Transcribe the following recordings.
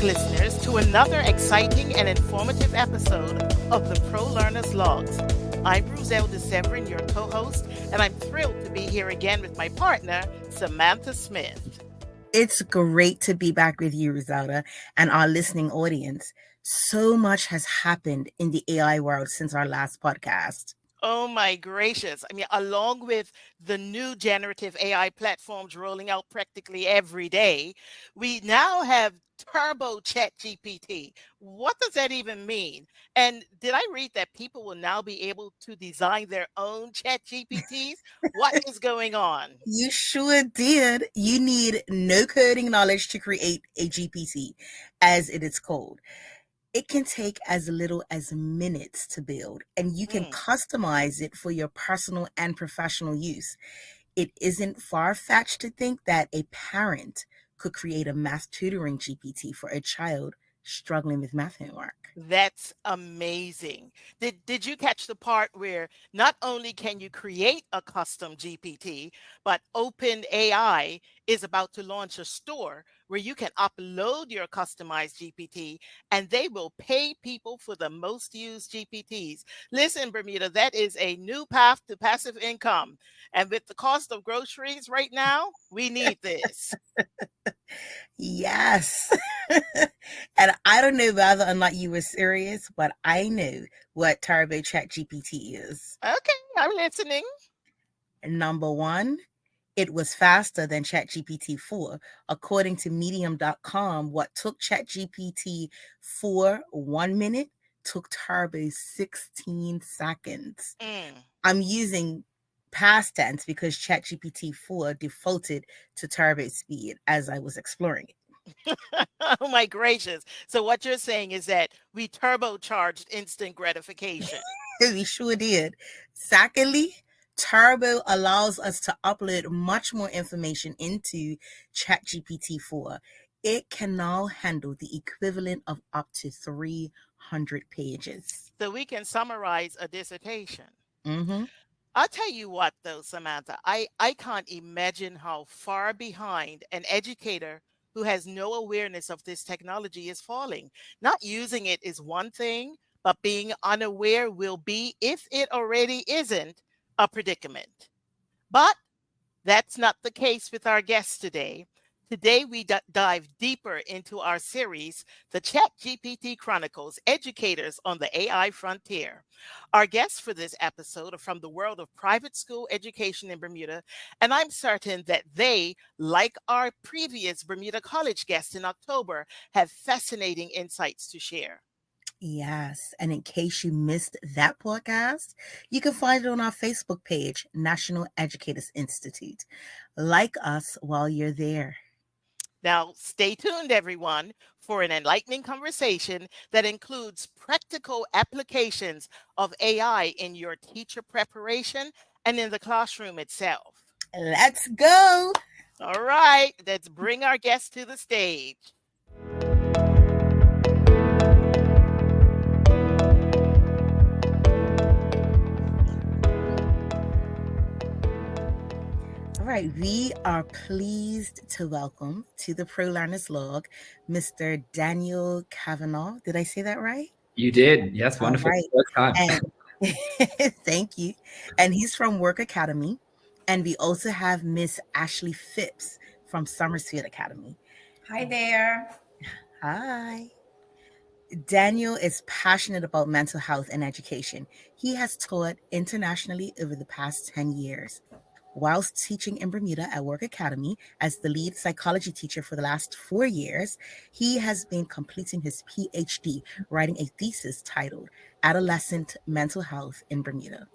listeners, to another exciting and informative episode of the Pro Learners Logs. I'm Roselle DeSeverin, your co-host, and I'm thrilled to be here again with my partner, Samantha Smith. It's great to be back with you, Roselda, and our listening audience. So much has happened in the AI world since our last podcast. Oh my gracious. I mean, along with the new generative AI platforms rolling out practically every day, we now have Turbo ChatGPT. What does that even mean? And did I read that people will now be able to design their own ChatGPTs? What is going on? You sure did. You need no coding knowledge to create a GPT, as it is called. It can take as little as minutes to build, and you can Mm. customize it for your personal and professional use. It isn't far-fetched to think that a parent could create a math tutoring GPT for a child struggling with math homework. That's amazing. Did you catch the part where not only can you create a custom GPT, but OpenAI is about to launch a store where you can upload your customized GPT and they will pay people for the most used GPTs. Listen, Bermuda, that is a new path to passive income. And with the cost of groceries right now, we need this. Yes. And I don't know whether or not you were serious, but I know what Turbo Chat GPT is. Okay, I'm listening. Number one, it was faster than ChatGPT 4. According to Medium.com, what took ChatGPT 4 1 minute took Turbo 16 seconds. Mm. I'm using past tense because ChatGPT 4 defaulted to Turbo speed as I was exploring it. Oh my gracious. So what you're saying is that we turbocharged instant gratification. We sure did. Secondly, Turbo allows us to upload much more information into ChatGPT 4. It can now handle the equivalent of up to 300 pages. So we can summarize a dissertation. Mm-hmm. I'll tell you what though, Samantha, I can't imagine how far behind an educator who has no awareness of this technology is falling. Not using it is one thing, but being unaware will be, if it already isn't, a predicament. But that's not the case with our guests today. Today, we dive deeper into our series, The ChatGPT Chronicles Educators on the AI Frontier. Our guests for this episode are from the world of private school education in Bermuda, and I'm certain that they, like our previous Bermuda College guest in October, have fascinating insights to share. Yes. And in case you missed that podcast, you can find it on our Facebook page, National Educators Institute. Like us while you're there. Now, stay tuned, everyone, for an enlightening conversation that includes practical applications of AI in your teacher preparation and in the classroom itself. Let's go. All right, let's bring our guests to the stage. All right, we are pleased to welcome to the Pro Learners Log Mr. Daniel Cavanagh. Did I say that right? You did. Yes, All wonderful. right. First time. And thank you. And he's from Work Academy. And we also have Miss Ashley Phipps from Somersfield Academy. Hi there. Hi. Daniel is passionate about mental health and education. He has taught internationally over the past 10 years. Whilst teaching in Bermuda at Warwick Academy as the lead psychology teacher for the last 4 years, he has been completing his PhD, writing a thesis titled Adolescent Mental Health in Bermuda.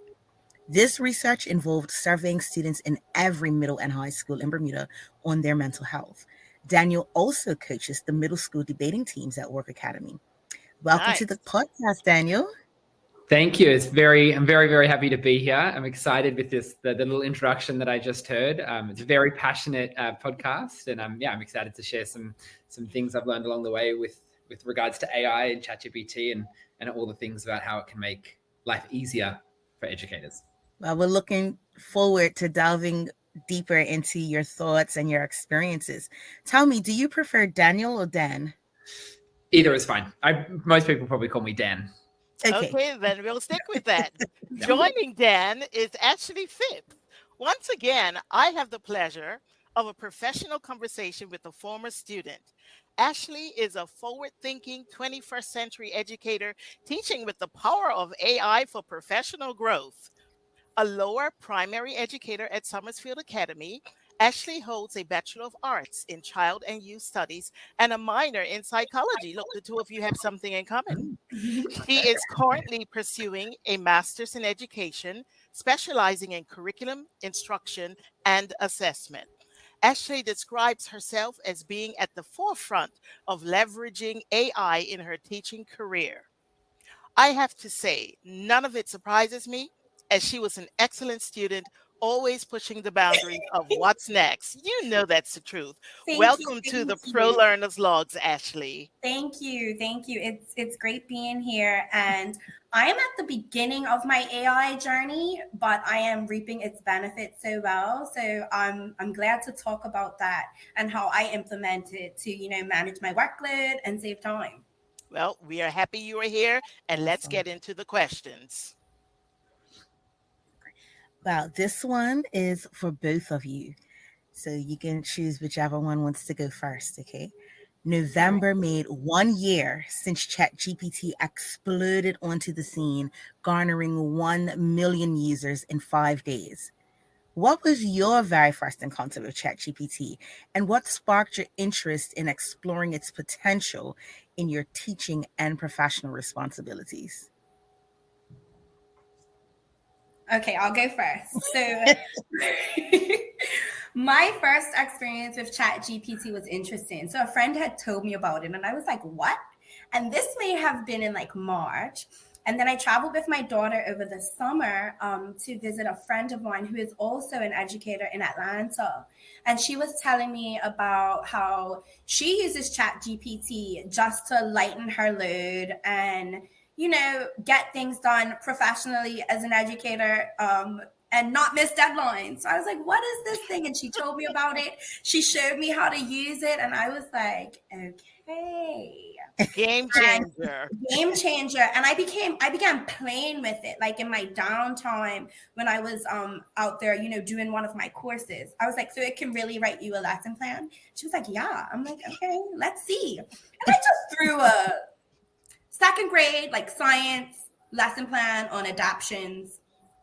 This research involved surveying students in every middle and high school in Bermuda on their mental health. Daniel also coaches the middle school debating teams at Warwick Academy. Welcome to the podcast, Daniel. Thank you. I'm very, very happy to be here. I'm excited with the little introduction that I just heard. It's a very passionate podcast, and I'm excited to share some things I've learned along the way with regards to AI and ChatGPT and all the things about how it can make life easier for educators. Well, we're looking forward to delving deeper into your thoughts and your experiences. Tell me, do you prefer Daniel or Dan? Either is fine. Most people probably call me Dan. Okay. Okay, then we'll stick with that. Yeah. Joining Dan is Ashley Phipps. Once again, I have the pleasure of a professional conversation with a former student. Ashley is a forward thinking 21st century educator teaching with the power of AI for professional growth. A lower primary educator at Somersfield Academy, Ashley holds a Bachelor of Arts in Child and Youth Studies and a minor in psychology. Look, the two of you have something in common. She is currently pursuing a master's in education, specializing in curriculum, instruction, and assessment. Ashley describes herself as being at the forefront of leveraging AI in her teaching career. I have to say, none of it surprises me, as she was an excellent student, always pushing the boundaries of what's next. You know that's the truth. Thank you, Welcome to thank the Pro you. Learners Logs, Ashley. Thank you. Thank you. It's great being here. And I am at the beginning of my AI journey, but I am reaping its benefits so well. So I'm glad to talk about that and how I implement it to, manage my workload and save time. Well, we are happy you are here, and let's Awesome. get into the questions. Well, this one is for both of you. So you can choose whichever one wants to go first, okay? November made 1 year since ChatGPT exploded onto the scene, garnering 1 million users in 5 days. What was your very first encounter with ChatGPT, and what sparked your interest in exploring its potential in your teaching and professional responsibilities? Okay, I'll go first. So my first experience with ChatGPT was interesting. So a friend had told me about it and I was like, what? And this may have been in like March. And then I traveled with my daughter over the summer to visit a friend of mine who is also an educator in Atlanta. And she was telling me about how she uses ChatGPT just to lighten her load and get things done professionally as an educator, and not miss deadlines. So I was like, what is this thing? And she told me about it. She showed me how to use it. And I was like, okay. Game And changer. game changer. And I began playing with it, like in my downtime when I was out there, doing one of my courses. I was like, so it can really write you a lesson plan? She was like, yeah. I'm like, okay, let's see. And I just threw a second grade, like science lesson plan on adaptions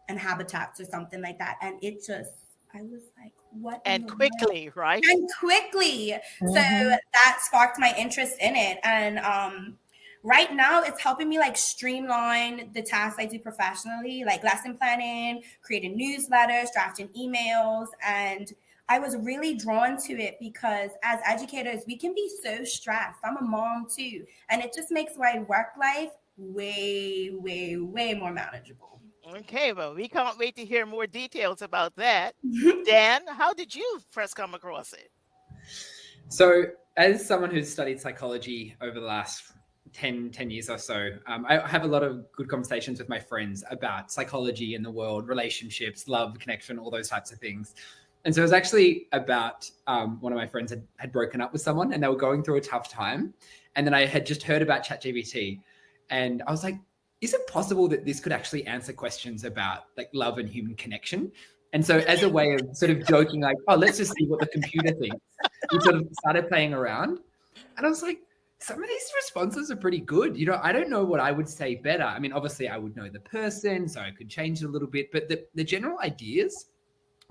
and habitats or something like that. And I was like, what in And the world? quickly, right? And quickly. So Mhm. that sparked my interest in it. And right now it's helping me like streamline the tasks I do professionally, like lesson planning, creating newsletters, drafting emails. And I was really drawn to it because as educators, we can be so stressed. I'm a mom too. And it just makes my work life way, way, way more manageable. Okay, well, we can't wait to hear more details about that. Dan, how did you first come across it? So, as someone who's studied psychology over the last 10 years or so, I have a lot of good conversations with my friends about psychology in the world, relationships, love, connection, all those types of things. And so it was actually about one of my friends had broken up with someone and they were going through a tough time. And then I had just heard about ChatGPT and I was like, is it possible that this could actually answer questions about like love and human connection? And so as a way of sort of joking, like, oh, let's just see what the computer thinks, we sort of started playing around. And I was like, some of these responses are pretty good. I don't know what I would say better. I mean, obviously I would know the person, so I could change it a little bit, but the general ideas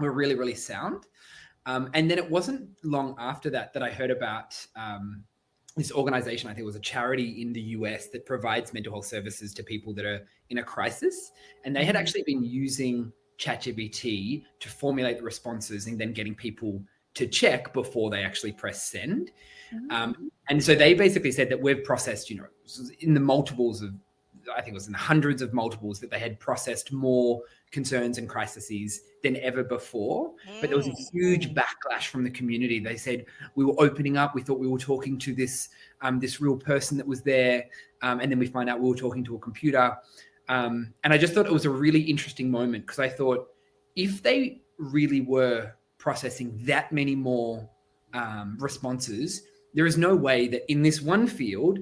were really, really sound. And then it wasn't long after that I heard about this organization. I think it was a charity in the US that provides mental health services to people that are in a crisis. And they had actually been using ChatGPT to formulate the responses and then getting people to check before they actually press send. And so they basically said that we've processed, in the multiples of, I think it was in the hundreds of multiples, that they had processed more concerns and crises than ever before. But there was a huge backlash from the community. They said we were opening up. We thought we were talking to this real person that was there. And then we find out we were talking to a computer. And I just thought it was a really interesting moment because I thought if they really were processing that many more responses, there is no way that in this one field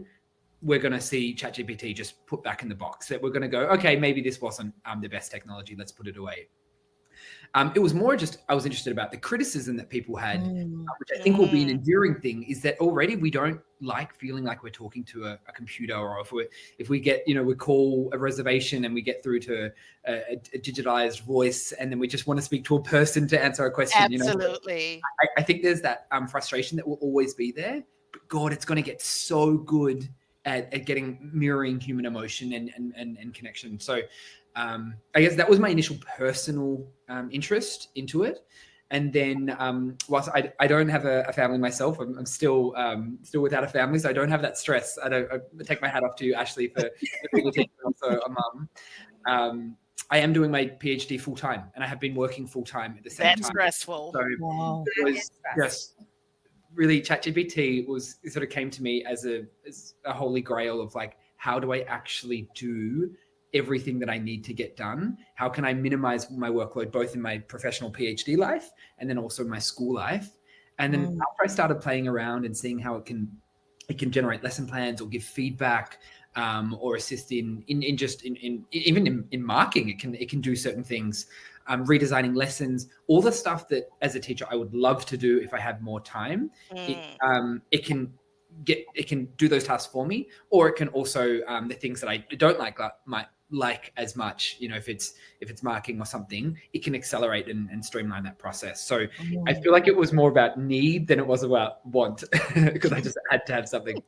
we're going to see ChatGPT just put back in the box, that we're going to go, okay, maybe this wasn't the best technology, let's put it away. It was more just, I was interested about the criticism that people had, which I think will be an enduring thing, is that already we don't like feeling like we're talking to a computer, or if we get, we call a reservation and we get through to a digitalized voice, and then we just want to speak to a person to answer a question. Absolutely. I think there's that frustration that will always be there, but God, it's going to get so good at getting mirroring human emotion and connection. So I guess that was my initial personal interest into it. And then whilst I don't have a family myself, I'm still without a family, so I don't have that stress. I take my hat off to you, Ashley, for being a teacher and also a mum. I am doing my PhD full time, and I have been working full time at the same time. That's stressful. So it was just really, ChatGPT sort of came to me as a holy grail of like, how do I actually do everything that I need to get done? How can I minimize my workload, both in my professional PhD life and then also my school life? And then after I started playing around and seeing how it can generate lesson plans or give feedback, or assist in marking, it can do certain things, redesigning lessons, all the stuff that as a teacher I would love to do if I had more time. It can do those tasks for me, or it can also the things that I don't might like as much, if it's marking or something, it can accelerate and streamline that process. So I feel like it was more about need than it was about want, because I just had to have something.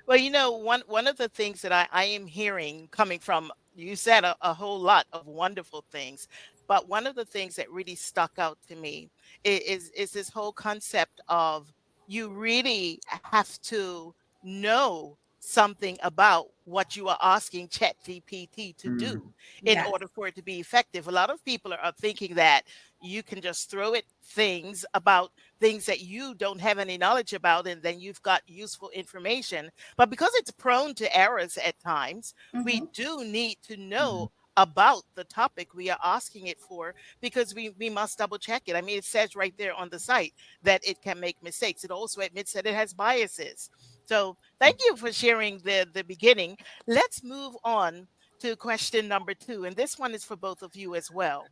Well, one of the things that I am hearing coming from, you said a whole lot of wonderful things, but one of the things that really stuck out to me is this whole concept of, you really have to know something about what you are asking ChatGPT to do in order for it to be effective. A lot of people are thinking that you can just throw it things about things that you don't have any knowledge about, and then you've got useful information. But because it's prone to errors at times, we do need to know about the topic we are asking it for, because we must double check it. I mean, it says right there on the site that it can make mistakes. It also admits that it has biases. So thank you for sharing the beginning. Let's move on to question number 2, and this one is for both of you as well.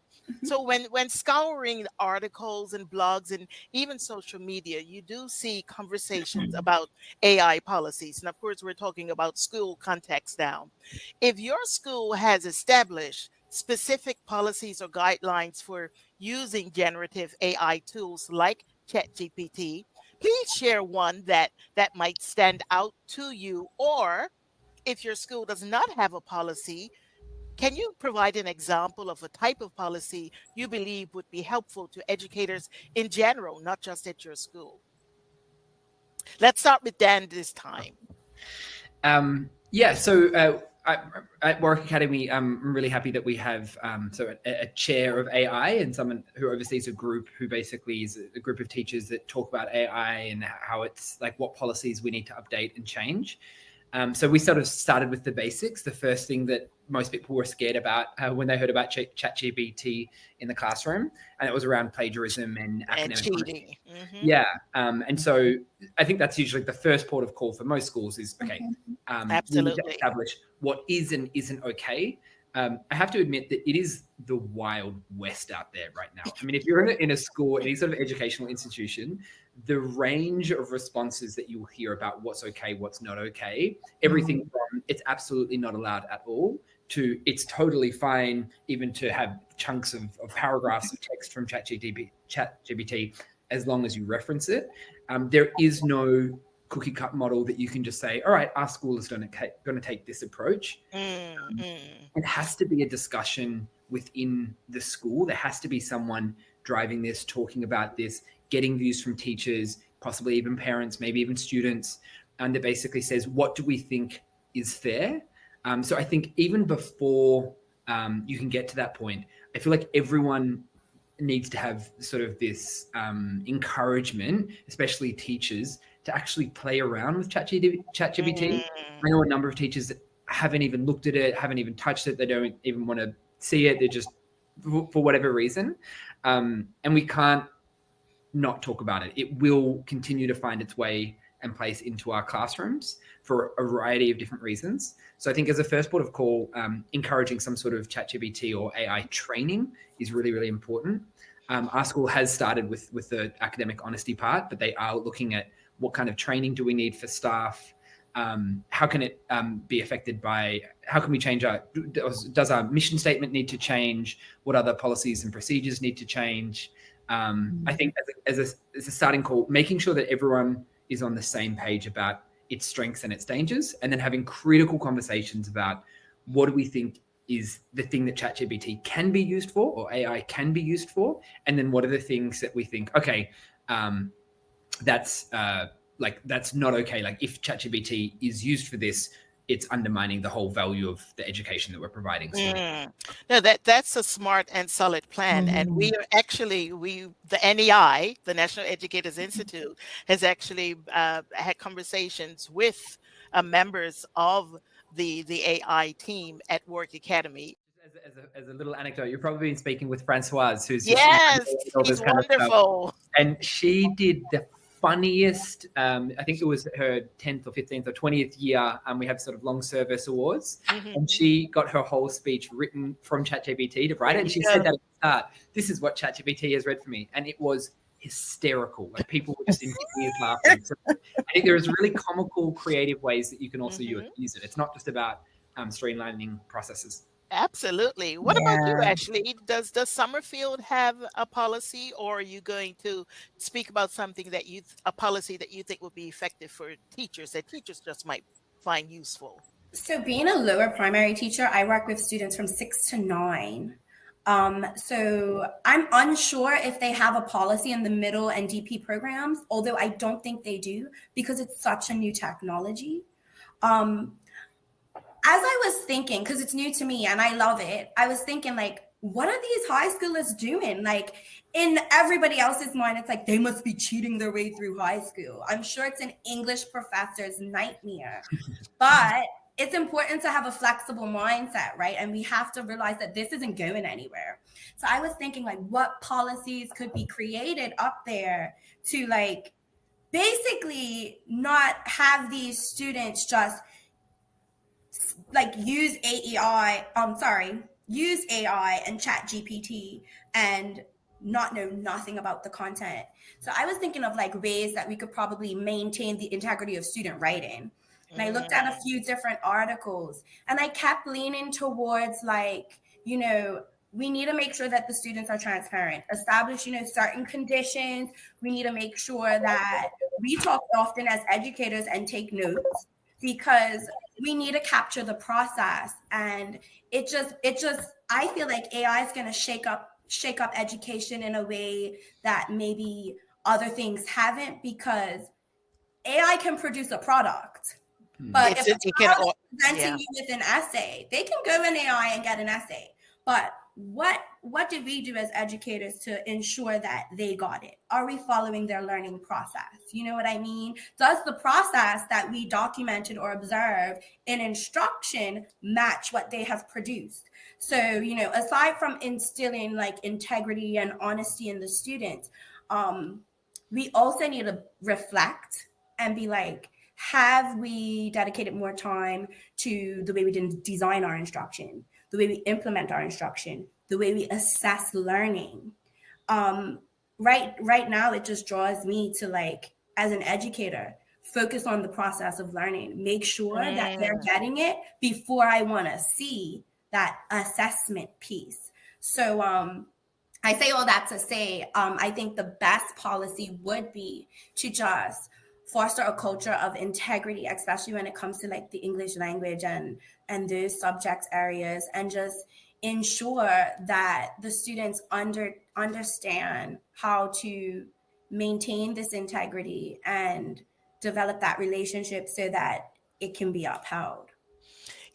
So when scouring articles and blogs and even social media, you do see conversations about AI policies. And of course, we're talking about school context now. If your school has established specific policies or guidelines for using generative AI tools like ChatGPT, please share one that might stand out to you. Or if your school does not have a policy, can you provide an example of a type of policy you believe would be helpful to educators in general, not just at your school? Let's start with Dan this time. So at Warwick Academy, I'm really happy that we have a chair of AI and someone who oversees a group who basically is a group of teachers that talk about AI and how it's like what policies we need to update and change. So we sort of started with the basics. The first thing that most people were scared about when they heard about ChatGPT in the classroom, and it was around plagiarism and academic cheating. And so I think that's usually the first port of call for most schools is, okay, we need to establish what is and isn't okay. I have to admit that it is the wild west out there right now. I mean, if you're in a school, any sort of educational institution, the range of responses that you will hear about what's okay, what's not okay, everything from it's absolutely not allowed at all to it's totally fine, even to have chunks of paragraphs of text from ChatGPT as long as you reference it. There is no cookie cut model that you can just say, all right, our school is going to take this approach. It has to be a discussion within the school. There has to be someone driving this, talking about this, getting views from teachers, possibly even parents, maybe even students, and that basically says, what do we think is fair? So I think even before you can get to that point, I feel like everyone needs to have sort of this encouragement, especially teachers, to actually play around with ChatGPT. I know a number of teachers that haven't even looked at it, haven't even touched it. They don't even want to see it. They're just, for whatever reason. And we can't not talk about it. It will continue to find its way and place into our classrooms for a variety of different reasons. So I think as a first port of call, encouraging some sort of ChatGPT or AI training is really, really important. Our school has started with the academic honesty part, but they are looking at what kind of training do we need for staff. How can it be affected by, how can we change does our mission statement need to change? What other policies and procedures need to change? I think as a starting call, making sure that everyone is on the same page about its strengths and its dangers, and then having critical conversations about what do we think is the thing that ChatGPT can be used for, or AI can be used for, and then what are the things that we think, okay, that's not okay. Like if ChatGPT is used for this, it's undermining the whole value of the education that we're providing students. No, that's a smart and solid plan. And we are actually, the NEI, the National Educators Institute, has actually had conversations with members of the AI team at Warwick Academy. As a little anecdote, you've probably been speaking with Francoise, who's just Yes, all he's this kind of stuff. wonderful. And she did the funniest, I think it was her 10th or 15th or 20th year. We have sort of long service awards. And she got her whole speech written from ChatGPT to write it. And she said that at the start, this is what ChatGPT has read for me. And it was hysterical. Like people were just in tears laughing. So I think there's really comical, creative ways that you can also use it. It's not just about streamlining processes. Absolutely. What about you, Ashley? Does Somerfield have a policy, or are you going to speak about something that a policy that you think would be effective for teachers, that teachers just might find useful? So being a lower primary teacher, I work with students from 6 to 9. So I'm unsure if they have a policy in the middle and DP programs, although I don't think they do because it's such a new technology. As I was thinking, because it's new to me and I love it, I was thinking like, what are these high schoolers doing? Like in everybody else's mind, it's like they must be cheating their way through high school. I'm sure it's an English professor's nightmare, but it's important to have a flexible mindset, right? And we have to realize that this isn't going anywhere. So I was thinking like what policies could be created up there to like basically not have these students just like use AI and ChatGPT and not know nothing about the content. So I was thinking of like ways that we could probably maintain the integrity of student writing. And I looked at a few different articles and I kept leaning towards like, you know, we need to make sure that the students are transparent, establish, you know, certain conditions. We need to make sure that we talk often as educators and take notes, because we need to capture the process. And it just I feel like AI is going to shake up education in a way that maybe other things haven't, because AI can produce a product, but if a child is presenting you with an essay, they can go in AI and get an essay. But what did we do as educators to ensure that they got it? Are we following their learning process? You know what I mean? Does the process that we documented or observed in instruction match what they have produced? So, you know, aside from instilling like integrity and honesty in the students, we also need to reflect and be like, have we dedicated more time to the way we didn't design our instruction, the way we implement our instruction, the way we assess learning? Right now, it just draws me to like, as an educator, focus on the process of learning, make sure that they're getting it before I want to see that assessment piece. So I say all that to say, I think the best policy would be to just foster a culture of integrity, especially when it comes to like the English language and those subject areas, and just ensure that the students understand how to maintain this integrity and develop that relationship so that it can be upheld.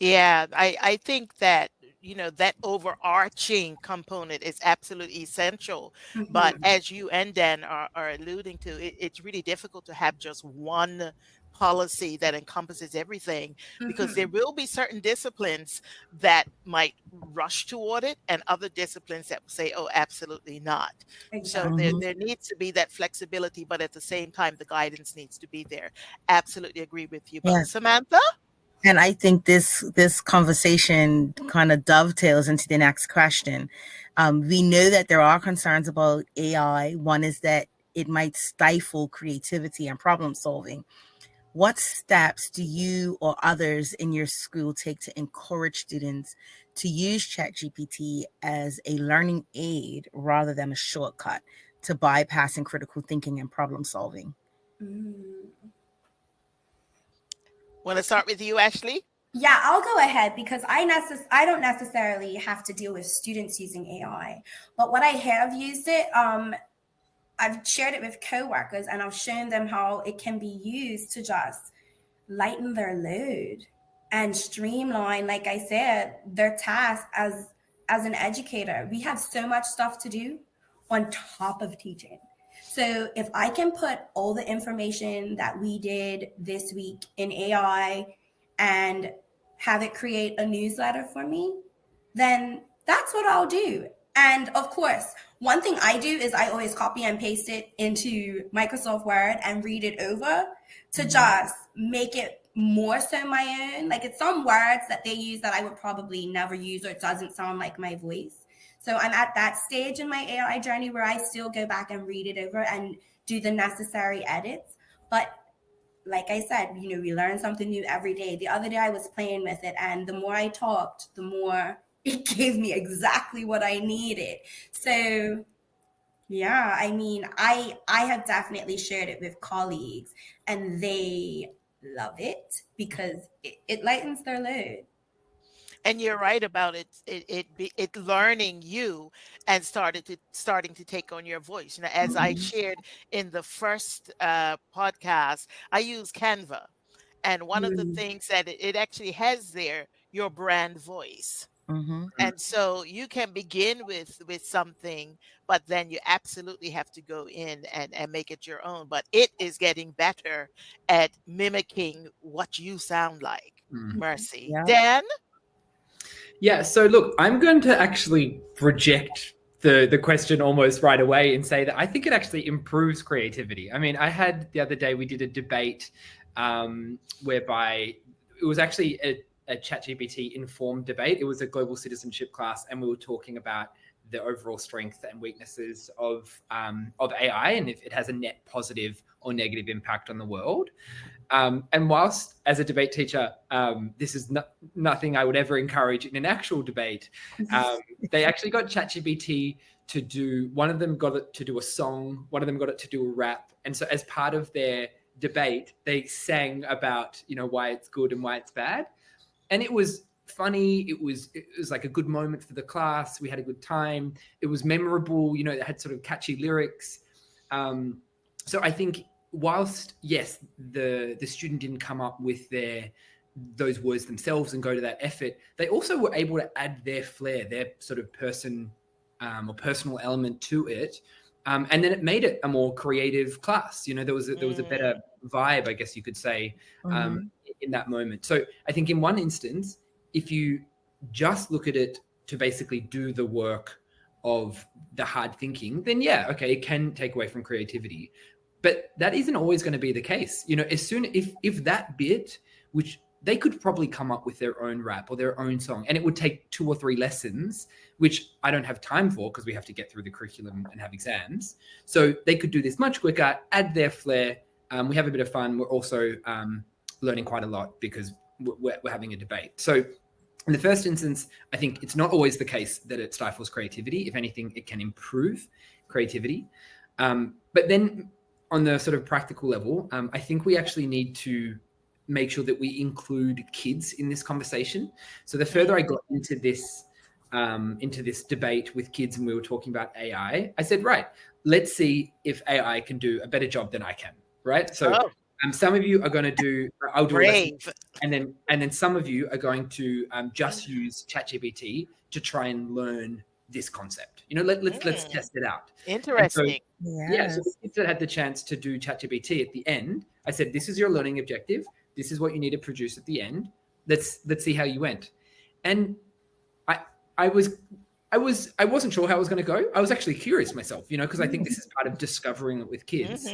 Yeah, I think that, you know, that overarching component is absolutely essential. But as you and Dan are alluding to, it's really difficult to have just one policy that encompasses everything, because there Mhm. will be certain disciplines that might rush toward it and other disciplines that will say, oh, absolutely not. So Exactly. Mhm. there needs to be that flexibility, but at the same time, the guidance needs to be there. Absolutely agree with you both. Yeah. Samantha? And I think this conversation kind of dovetails into the next question. We know that there are concerns about AI. One is that it might stifle creativity and problem solving. What steps do you or others in your school take to encourage students to use ChatGPT as a learning aid rather than a shortcut to bypassing critical thinking and problem solving? Mm. Want to start with you, Ashley? Yeah, I'll go ahead because I don't necessarily have to deal with students using AI, but what I have used it, I've shared it with coworkers and I've shown them how it can be used to just lighten their load and streamline, like I said, their task as an educator. We have so much stuff to do on top of teaching. So if I can put all the information that we did this week in AI and have it create a newsletter for me, then that's what I'll do. And of course, one thing I do is I always copy and paste it into Microsoft Word and read it over to just make it more so my own. Like, it's some words that they use that I would probably never use, or it doesn't sound like my voice. So I'm at that stage in my AI journey where I still go back and read it over and do the necessary edits. But like I said, we learn something new every day. The other day I was playing with it, and the more I talked, the more it gave me exactly what I needed. So yeah, I mean, I have definitely shared it with colleagues, and they love it because it lightens their load. And you're right about it learning you and starting to take on your voice. As I Mhm. shared in the first podcast, I use Canva, and one of the Mm. things that it actually has there, your brand voice. Mhm. Mm. And so you can begin with something, but then you absolutely have to go in and make it your own. But it is getting better at mimicking what you sound like. Mm. Mercy. Yeah. Dan? Yeah, so look, I'm going to actually reject the question almost right away and say that I think it actually improves creativity. I mean, I had the other day, we did a debate whereby it was actually a ChatGPT informed debate. It was a global citizenship class, and we were talking about the overall strengths and weaknesses of AI, and if it has a net positive or negative impact on the world. And whilst as a debate teacher, this is nothing I would ever encourage in an actual debate, they actually got ChatGPT to do, one of them got it to do a song, one of them got it to do a rap. And so as part of their debate, they sang about, why it's good and why it's bad. And it was funny. It was like a good moment for the class. We had a good time. It was memorable. It had sort of catchy lyrics. So I think whilst yes, the student didn't come up with those words themselves and go to that effort, they also were able to add their flair, their sort of person or personal element to it. And then it made it a more creative class. There was a better Mm. vibe, I guess you could say, Mhm. in that moment. So I think in one instance, if you just look at it to basically do the work of the hard thinking, then yeah, okay, it can take away from creativity. But that isn't always going to be the case. As soon if that bit, which they could probably come up with their own rap or their own song, and it would take 2 or 3 lessons, which I don't have time for because we have to get through the curriculum and have exams. So they could do this much quicker, add their flair. We have a bit of fun. We're also learning quite a lot because we're having a debate. So in the first instance, I think it's not always the case that it stifles creativity. If anything, it can improve creativity. But then on the sort of practical level, I think we actually need to make sure that we include kids in this conversation. So the further I got into this debate with kids and we were talking about AI, I said, right, let's see if AI can do a better job than I can, right? So Oh, some of you are going to I'll do a lesson, brave. and then some of you are going to just use ChatGPT to try and learn this concept. Let's Mm, test it out. And so interesting. yeah, so the Yes. kids that had the chance to do ChatGPT at the end, I said, this is your learning objective. This is what you need to produce at the end. Let's see how you went. And I wasn't sure how I was going to go. I was actually curious myself, because I think this is part of discovering it with kids.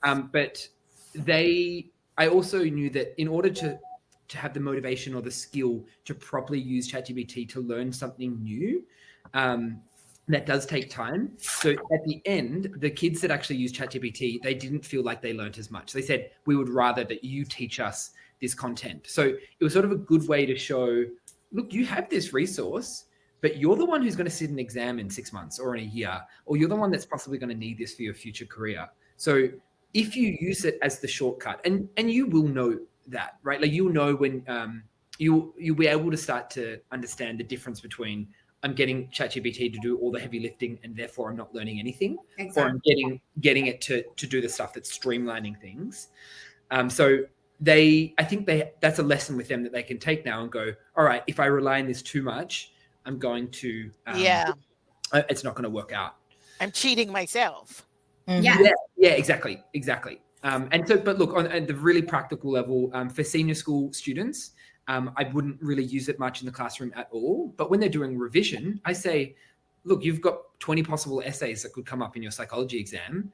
But I also knew that in order to have the motivation or the skill to properly use ChatGPT to learn something new, that does take time. So at the end, the kids that actually use ChatGPT, they didn't feel like they learned as much. They said, we would rather that you teach us this content. So it was sort of a good way to show, look, you have this resource, but you're the one who's going to sit an exam in 6 months or in a year, or you're the one that's possibly going to need this for your future career. So if you use it as the shortcut, and you will know that, right? Like you'll know when you'll be able to start to understand the difference between I'm getting ChatGPT to do all the heavy lifting and therefore I'm not learning anything, or I'm getting it to do the stuff that's streamlining things. So I think that's a lesson with them that they can take now and go, all right, if I rely on this too much, I'm going to, it's not going to work out. I'm cheating myself. Yeah, exactly. And so, but look, on the really practical level, for senior school students, I wouldn't really use it much in the classroom at all. But when they're doing revision, I say, look, you've got 20 possible essays that could come up in your psychology exam.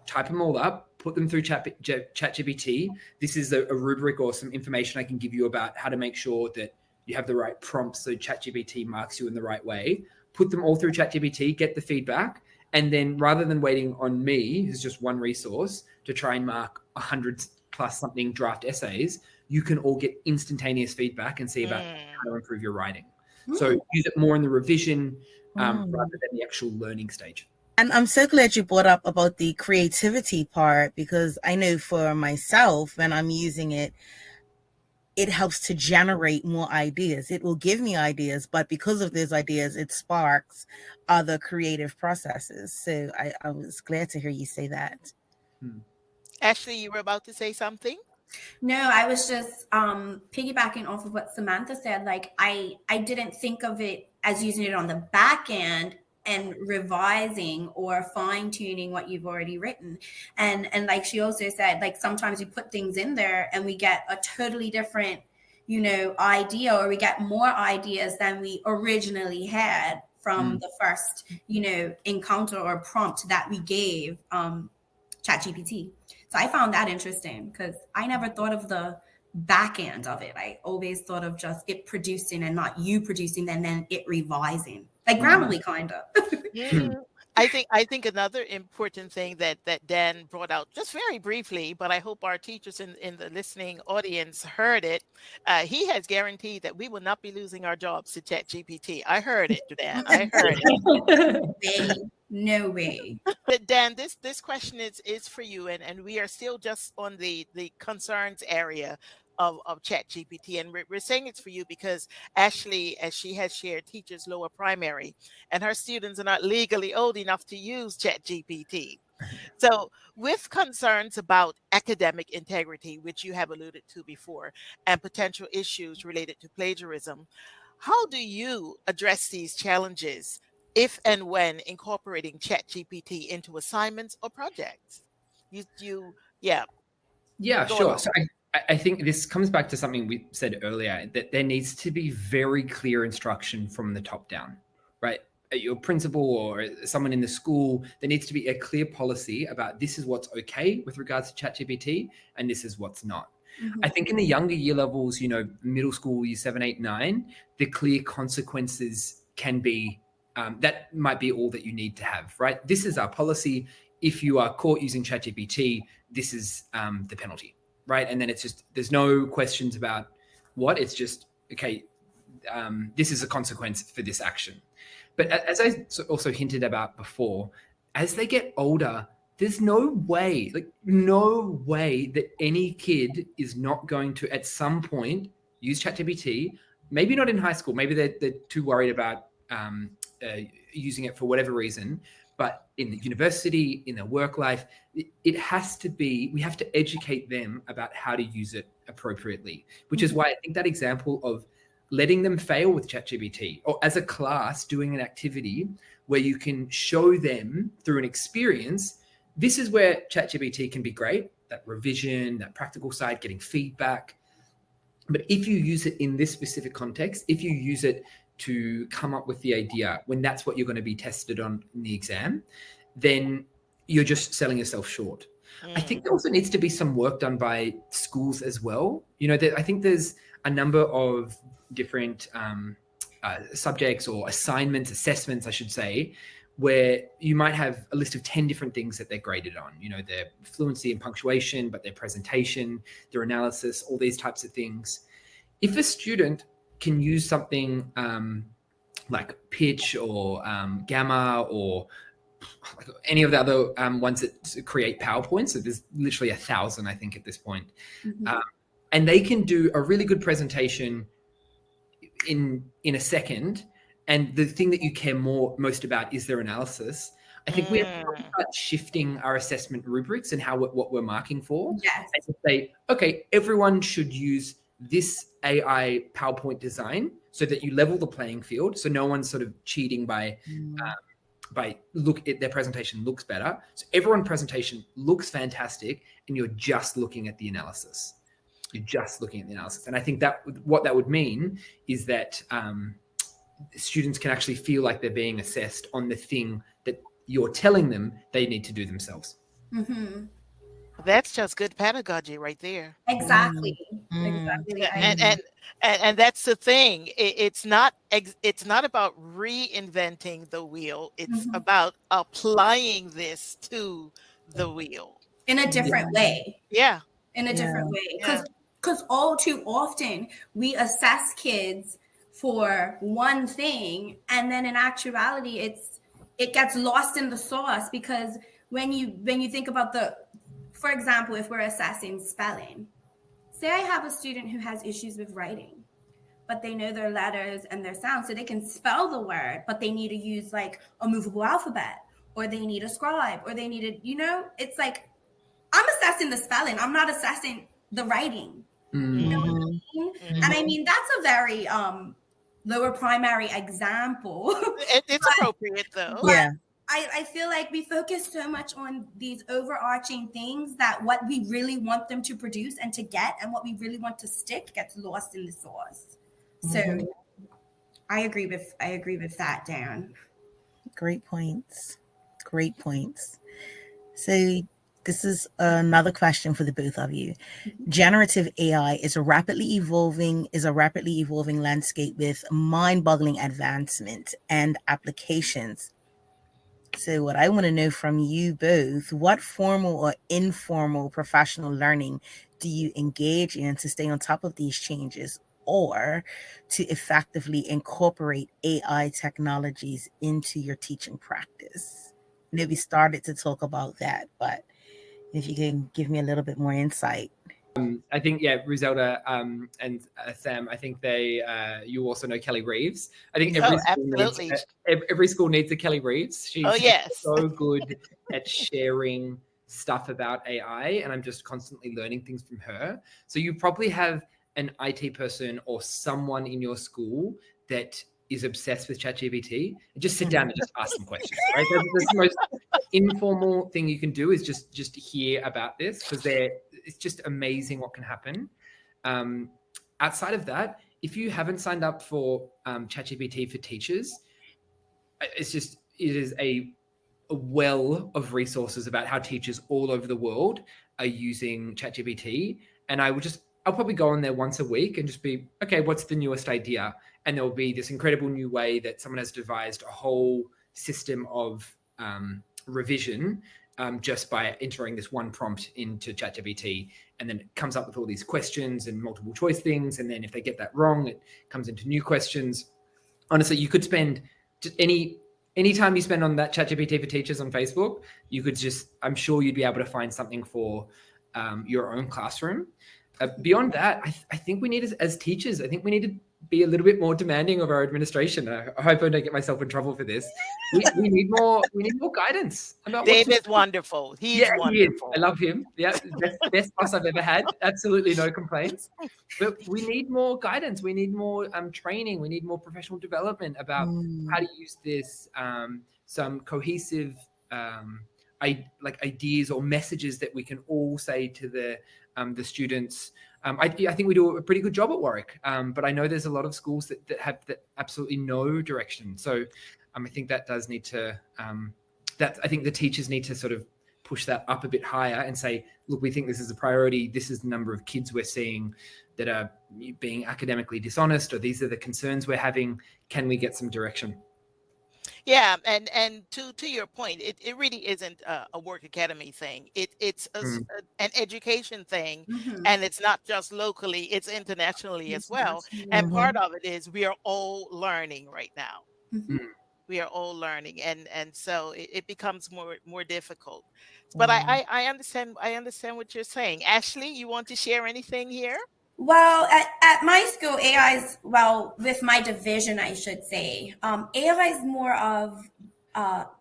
Type them all up, put them through ChatGPT. This is a rubric or some information I can give you about how to make sure that you have the right prompts so ChatGPT marks you in the right way. Put them all through ChatGPT, get the feedback, and then rather than waiting on me, who's just one resource, to try and mark 100 plus something draft essays, you can all get instantaneous feedback and see about how to improve your writing. So use it more in the revision rather than the actual learning stage. And I'm so glad you brought up about the creativity part, because I know for myself, when I'm using it, it helps to generate more ideas. It will give me ideas, but because of those ideas, it sparks other creative processes. So I was glad to hear you say that. Ashley, you were about to say something? No, I was just piggybacking off of what Samantha said. Like I didn't think of it as using it on the back end and revising or fine tuning what you've already written. And like she also said, like sometimes we put things in there and we get a totally different, idea, or we get more ideas than we originally had from the first, encounter or prompt that we gave ChatGPT. So I found that interesting because I never thought of the back end of it. I always thought of just it producing and not you producing and then it revising, like Grammarly kind of. I think another important thing that Dan brought out just very briefly, but I hope our teachers in the listening audience heard it. He has guaranteed that we will not be losing our jobs to ChatGPT. I heard it, Dan. I heard it. No way. But Dan, this question is for you, and we are still just on the concerns area of ChatGPT, and we're saying it's for you because Ashley, as she has shared, teaches lower primary, and her students are not legally old enough to use ChatGPT. So with concerns about academic integrity, which you have alluded to before, and potential issues related to plagiarism, how do you address these challenges if and when incorporating ChatGPT into assignments or projects? Yeah, sure. So I think this comes back to something we said earlier, that there needs to be very clear instruction from the top down, right? Your principal or someone in the school, there needs to be a clear policy about this is what's okay with regards to ChatGPT and this is what's not. I think in the younger year levels, middle school, year 7, 8, 9, the clear consequences can be, that might be all that you need to have, right? This is our policy. If you are caught using ChatGPT, this is the penalty. Right. And then it's just, there's no questions about what, it's just, okay, this is a consequence for this action. But as I also hinted about before, as they get older, there's no way that any kid is not going to, at some point, use ChatGPT. Maybe not in high school. Maybe they're too worried about using it for whatever reason. But in the university, in their work life, it has to be, we have to educate them about how to use it appropriately, which is why I think that example of letting them fail with ChatGPT, or as a class doing an activity where you can show them through an experience, this is where ChatGPT can be great. that revision, that practical side, getting feedback. But if you use it in this specific context, if you use it to come up with the idea when that's what you're going to be tested on in the exam, then you're just selling yourself short. I think there also needs to be some work done by schools as well. I think there's a number of different subjects or assignments, assessments, I should say, where you might have a list of 10 different things that they're graded on, their fluency and punctuation, but their presentation, their analysis, all these types of things. If a student can use something like Pitch or Gamma or like any of the other ones that create PowerPoint, so there's literally 1,000, I think, at this point, and they can do a really good presentation in a second, and the thing that you care most about is their analysis. I think we have to start shifting our assessment rubrics and what we're marking for. Yes. And to say, okay, everyone should use this AI PowerPoint design so that you level the playing field, so no one's sort of cheating by look at their presentation looks better. So everyone's presentation looks fantastic, and you're just looking at the analysis. And I think that what that would mean is that students can actually feel like they're being assessed on the thing that you're telling them they need to do themselves. Mm-hmm. That's just good pedagogy right there. Exactly. Exactly. And that's the thing. It's not about reinventing the wheel. It's about applying this to the wheel in a different way. Yeah. In a different way. Because all too often we assess kids for one thing, and then in actuality it gets lost in the sauce, because when you think about for example, if we're assessing spelling, say I have a student who has issues with writing, but they know their letters and their sounds, so they can spell the word, but they need to use like a movable alphabet, or they need a scribe, or they need it's like, I'm assessing the spelling, I'm not assessing the writing. You know what I mean? And I mean, that's a very lower primary example. It's appropriate though. Yeah. I feel like we focus so much on these overarching things that what we really want them to produce and to get, and what we really want to stick, gets lost in the sauce. So I agree with that, Dan. Great points. So this is another question for the both of you. Generative AI is a rapidly evolving landscape with mind-boggling advancement and applications. So what I want to know from you both, what formal or informal professional learning do you engage in to stay on top of these changes, or to effectively incorporate AI technologies into your teaching practice? I know we started to talk about that, but if you can give me a little bit more insight. I think, Griselda and Sam, I think you also know Kelly Reeves. I think every school needs a Kelly Reeves. She's so good at sharing stuff about AI, and I'm just constantly learning things from her. So you probably have an IT person or someone in your school that is obsessed with ChatGPT, and just sit down and just ask them questions, right? That's the most informal thing you can do, is just hear about this, because it's just amazing what can happen. Outside of that, if you haven't signed up for ChatGPT for teachers, it is a well of resources about how teachers all over the world are using ChatGPT. And I'll probably go on there once a week and just be, okay, what's the newest idea? And there'll be this incredible new way that someone has devised a whole system of revision just by entering this one prompt into ChatGPT, and then it comes up with all these questions and multiple choice things. And then if they get that wrong, it comes into new questions. Honestly, you could spend just any time you spend on that ChatGPT for teachers on Facebook, you could I'm sure you'd be able to find something for your own classroom. Beyond that, I think we need, as teachers, I think we need to be a little bit more demanding of our administration. I hope I don't get myself in trouble for this. We need more guidance about David's wonderful. He's wonderful. He is. I love him. Yeah, best boss I've ever had. Absolutely no complaints. But we need more guidance. We need more training. We need more professional development about how to use this. Some cohesive ideas or messages that we can all say to the students. I think we do a pretty good job at Warwick, but I know there's a lot of schools that have absolutely no direction. So I think that does need to, I think the teachers need to sort of push that up a bit higher and say, look, we think this is a priority. This is the number of kids we're seeing that are being academically dishonest, or these are the concerns we're having. Can we get some direction? Yeah, and to your point, it really isn't a work academy thing. It's an education thing, and it's not just locally; it's internationally as well. And part of it is we are all learning right now. We are all learning, and so it becomes more difficult. But I understand what you're saying. Ashley, you want to share anything here? Well, at my school, AI is, well, with my division, I should say, AI is more of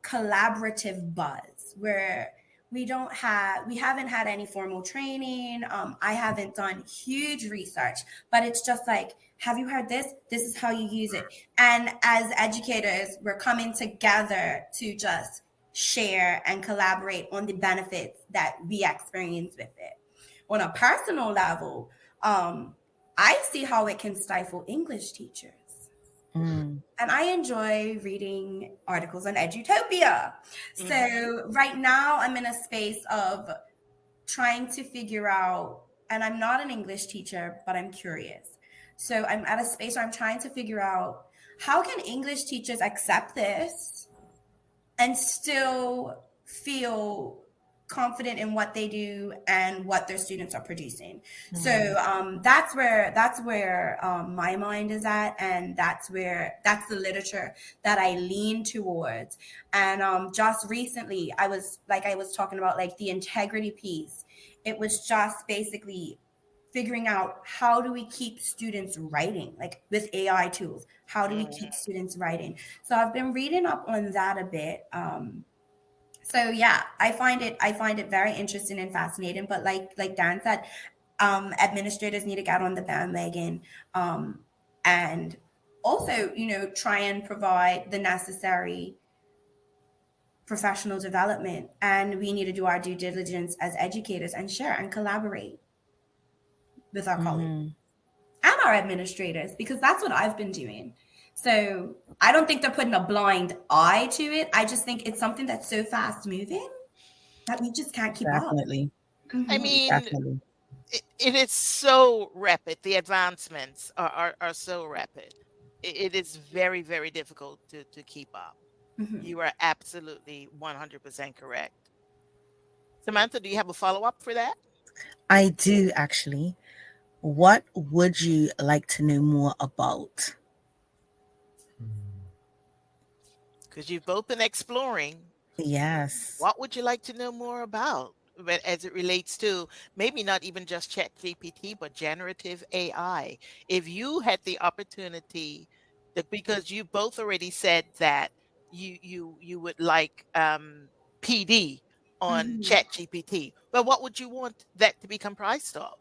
collaborative buzz, where we haven't had any formal training. I haven't done huge research, but it's just like, have you heard this? This is how you use it. And as educators, we're coming together to just share and collaborate on the benefits that we experience with it. On a personal level, I see how it can stifle English teachers. And I enjoy reading articles on Edutopia. So right now I'm in a space of trying to figure out, and I'm not an English teacher, but I'm curious. So I'm at a space where I'm trying to figure out, how can English teachers accept this and still feel confident in what they do and what their students are producing. So that's where my mind is at, and that's the literature that I lean towards. And just recently, I was talking about, like, the integrity piece. It was just basically figuring out, how do we keep students writing, like with AI tools? How do we keep students writing? So I've been reading up on that a bit. So yeah, I find it very interesting and fascinating. But like Dan said, administrators need to get on the bandwagon, and also, try and provide the necessary professional development. And we need to do our due diligence as educators and share and collaborate with our colleagues and our administrators, because that's what I've been doing. So I don't think they're putting a blind eye to it. I just think it's something that's so fast moving that we just can't keep up. I mean, it is so rapid. The advancements are so rapid. It is very, very difficult to keep up. You are absolutely 100% correct. Samantha, do you have a follow-up for that? I do, actually. What would you like to know more about? Because you've both been exploring. Yes. What would you like to know more about? But as it relates to maybe not even just ChatGPT, but generative AI. If you had the opportunity, because you both already said that you would like PD on ChatGPT, but what would you want that to be comprised of?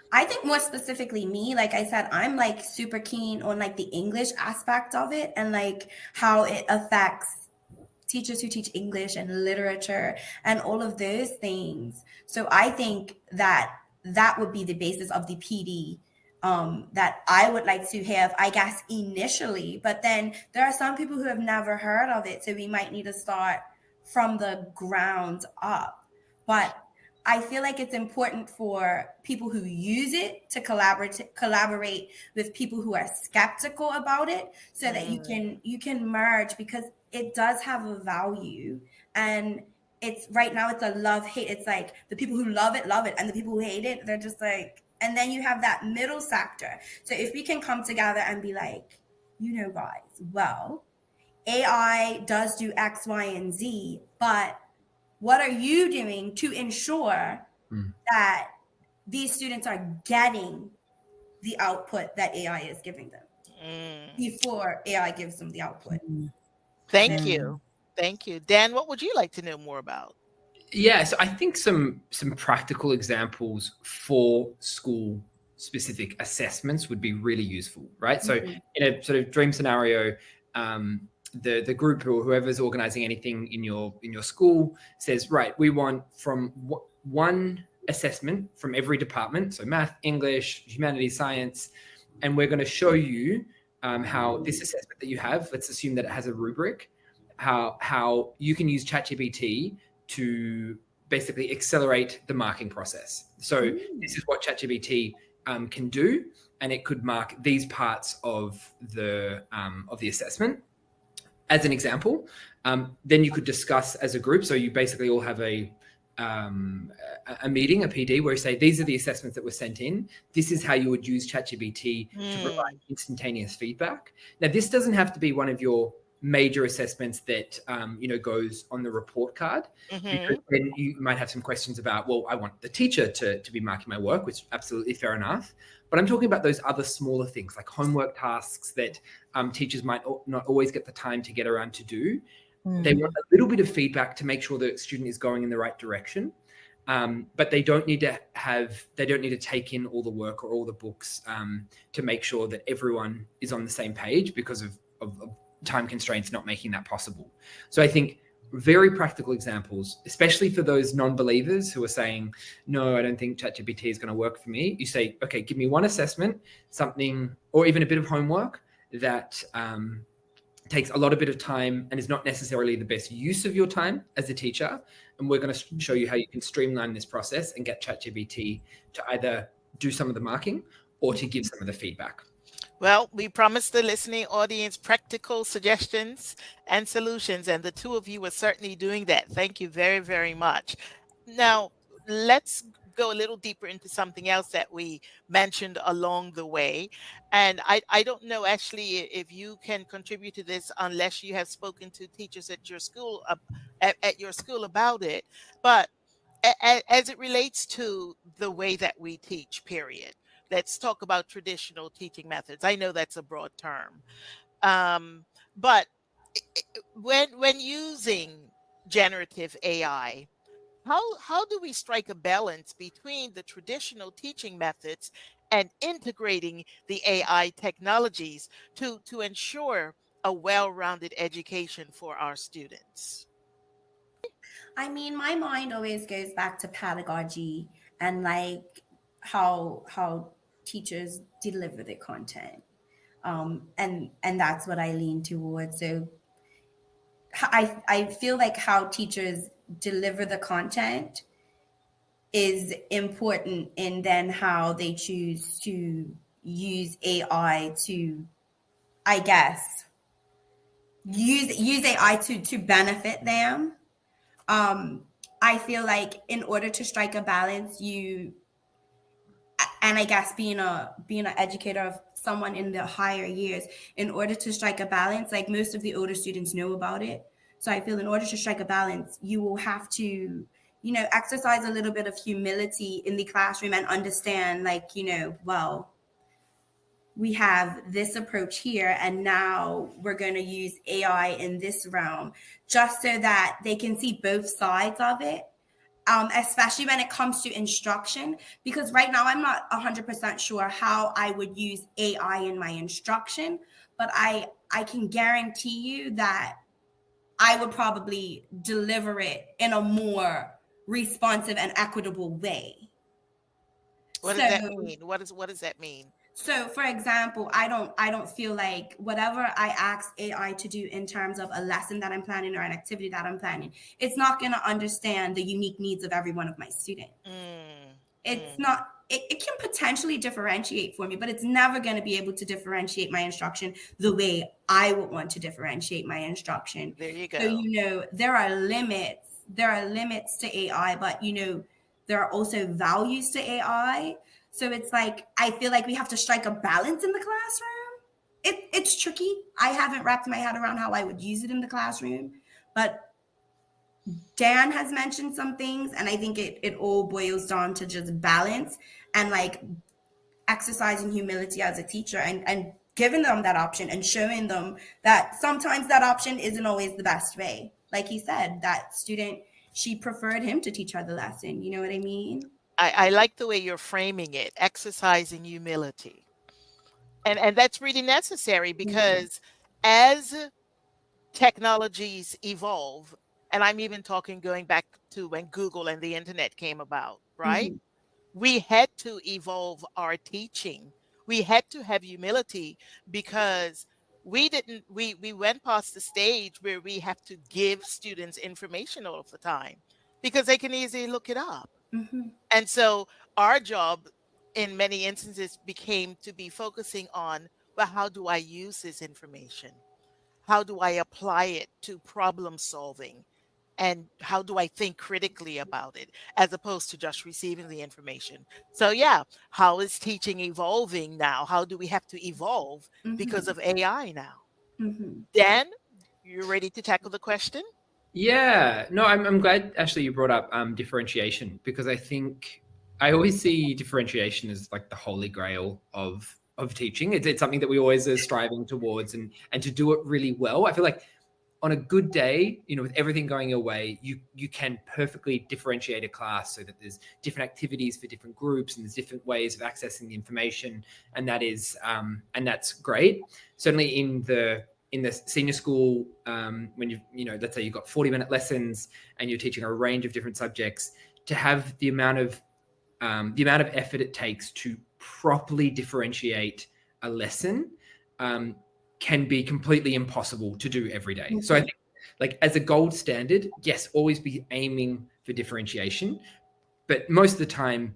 I think more specifically me, like I said, I'm like super keen on like the English aspect of it, and like how it affects teachers who teach English and literature and all of those things. So I think that would be the basis of the PD that I would like to have, I guess, initially. But then there are some people who have never heard of it, so we might need to start from the ground up. But I feel like it's important for people who use it to collaborate with people who are skeptical about it, so that you can merge, because it does have a value. And it's right now it's a love-hate. It's like the people who love it, and the people who hate it, they're just like, and then you have that middle sector. So if we can come together and be like, guys, well, AI does do X, Y, and Z, but what are you doing to ensure that these students are getting the output that AI is giving them before AI gives them the output? Thank you. Thank you. Dan, what would you like to know more about? Yeah, so I think some practical examples for school specific assessments would be really useful, right? So in a sort of dream scenario, the group or whoever's organizing anything in your school says, right, we want from one assessment from every department, so math, English, humanities, science, and we're going to show you how this assessment that you have, let's assume that it has a rubric, how you can use ChatGPT to basically accelerate the marking process. So this is what ChatGPT can do, and it could mark these parts of the assessment. As an example, then you could discuss as a group. So you basically all have a meeting, a PD, where you say, these are the assessments that were sent in. This is how you would use ChatGPT to provide instantaneous feedback. Now, this doesn't have to be one of your major assessments that goes on the report card, because then you might have some questions about, well, I want the teacher to be marking my work, which is absolutely fair enough. But I'm talking about those other smaller things like homework tasks that teachers might not always get the time to get around to do. They want a little bit of feedback to make sure the student is going in the right direction. But they don't need to take in all the work or all the books to make sure that everyone is on the same page because of time constraints not making that possible. So I think very practical examples, especially for those non-believers who are saying, no, I don't think ChatGPT is going to work for me. You say, okay, give me one assessment, something, or even a bit of homework that takes a bit of time and is not necessarily the best use of your time as a teacher. And we're going to show you how you can streamline this process and get ChatGPT to either do some of the marking or to give some of the feedback. Well, we promised the listening audience practical suggestions and solutions, and the two of you are certainly doing that. Thank you very, very much. Now, let's go a little deeper into something else that we mentioned along the way. And I don't know, actually, if you can contribute to this unless you have spoken to teachers at your school at your school about it. But as it relates to the way that we teach, period. Let's talk about traditional teaching methods. I know that's a broad term, but when using generative AI, how do we strike a balance between the traditional teaching methods and integrating the AI technologies to ensure a well-rounded education for our students? I mean, my mind always goes back to pedagogy and like how teachers deliver the content, and that's what I lean towards. So I feel like how teachers deliver the content is important, and then how they choose to use AI to, I guess, use AI to benefit them. I feel like in order to strike a balance, and I guess being an educator of someone in the higher years, in order to strike a balance, like most of the older students know about it. So I feel in order to strike a balance, you will have to, exercise a little bit of humility in the classroom and understand, like, well, we have this approach here, and now we're going to use AI in this realm, just so that they can see both sides of it. Especially when it comes to instruction, because right now I'm not 100% sure how I would use AI in my instruction, but I can guarantee you that I would probably deliver it in a more responsive and equitable way. What does that mean? What does that mean? So, for example, I don't feel like whatever I ask AI to do in terms of a lesson that I'm planning or an activity that I'm planning, it's not going to understand the unique needs of every one of my students. It's not. It can potentially differentiate for me, but it's never going to be able to differentiate my instruction the way I would want to differentiate my instruction. There you go. So, there are limits. There are limits to AI, but there are also values to AI. So it's like, I feel like we have to strike a balance in the classroom. It's tricky. I haven't wrapped my head around how I would use it in the classroom, but Dan has mentioned some things, and I think it all boils down to just balance and like exercising humility as a teacher, and giving them that option and showing them that sometimes that option isn't always the best way. Like he said, that student, she preferred him to teach her the lesson. You know what I mean? I like the way you're framing it, exercising humility. And that's really necessary, because as technologies evolve, and I'm even talking going back to when Google and the internet came about, right? Mhm. We had to evolve our teaching. We had to have humility because we went past the stage where we have to give students information all of the time because they can easily look it up. Mhm. And so our job in many instances became to be focusing on, well, how do I use this information? How do I apply it to problem solving? And how do I think critically about it as opposed to just receiving the information? So, yeah, how is teaching evolving now? How do we have to evolve because Mhm. of AI now? Mhm. Dan, you ready to tackle the question? Yeah, no, I'm glad actually you brought up differentiation, because I think I always see differentiation as like the holy grail of teaching. It's something that we always are striving towards, and to do it really well. I feel like on a good day, with everything going your way, you can perfectly differentiate a class so that there's different activities for different groups and there's different ways of accessing the information, and that's great. Certainly in the senior school, when let's say you've got 40-minute lessons and you're teaching a range of different subjects, to have the amount of effort it takes to properly differentiate a lesson can be completely impossible to do every day. So I think, like, as a gold standard, yes, always be aiming for differentiation, but most of the time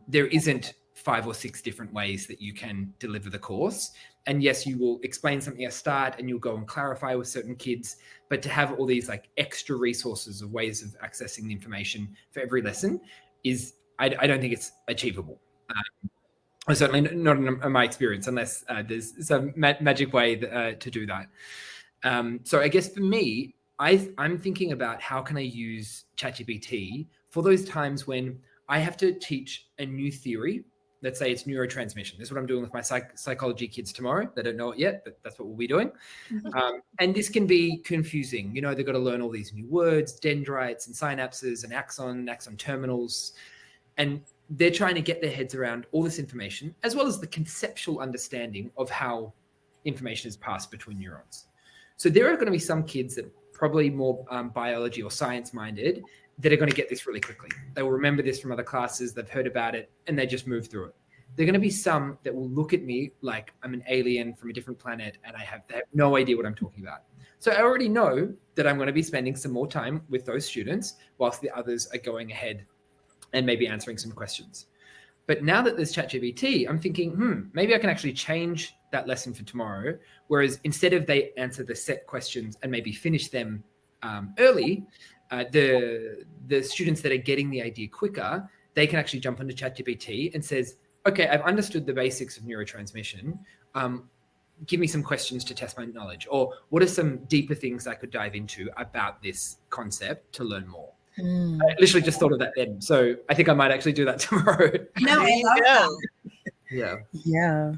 there isn't 5 or 6 different ways that you can deliver the course. And yes, you will explain something at start and you'll go and clarify with certain kids, but to have all these like extra resources of ways of accessing the information for every lesson is, I don't think it's achievable. Certainly not in my experience, unless there's some magic way to do that. So I guess for me, I'm thinking about how can I use ChatGPT for those times when I have to teach a new theory. Let's say it's neurotransmission. This is what I'm doing with my psychology kids tomorrow. They don't know it yet, but that's what we'll be doing. And this can be confusing. They've got to learn all these new words, dendrites and synapses and axon terminals. And they're trying to get their heads around all this information, as well as the conceptual understanding of how information is passed between neurons. So there are going to be some kids that are probably more biology or science minded that are going to get this really quickly. They will remember this from other classes, they've heard about it, and they just move through it. There are going to be some that will look at me like I'm an alien from a different planet and they have no idea what I'm talking about. So I already know that I'm going to be spending some more time with those students whilst the others are going ahead and maybe answering some questions. But now that there's ChatGPT, I'm thinking, maybe I can actually change that lesson for tomorrow. Whereas instead of they answer the set questions and maybe finish them early, the students that are getting the idea quicker, they can actually jump onto ChatGPT and says, okay, I've understood the basics of neurotransmission. Give me some questions to test my knowledge. Or what are some deeper things I could dive into about this concept to learn more? I literally just thought of that then. So I think I might actually do that tomorrow. No, There I you love that. go. Yeah. Yeah,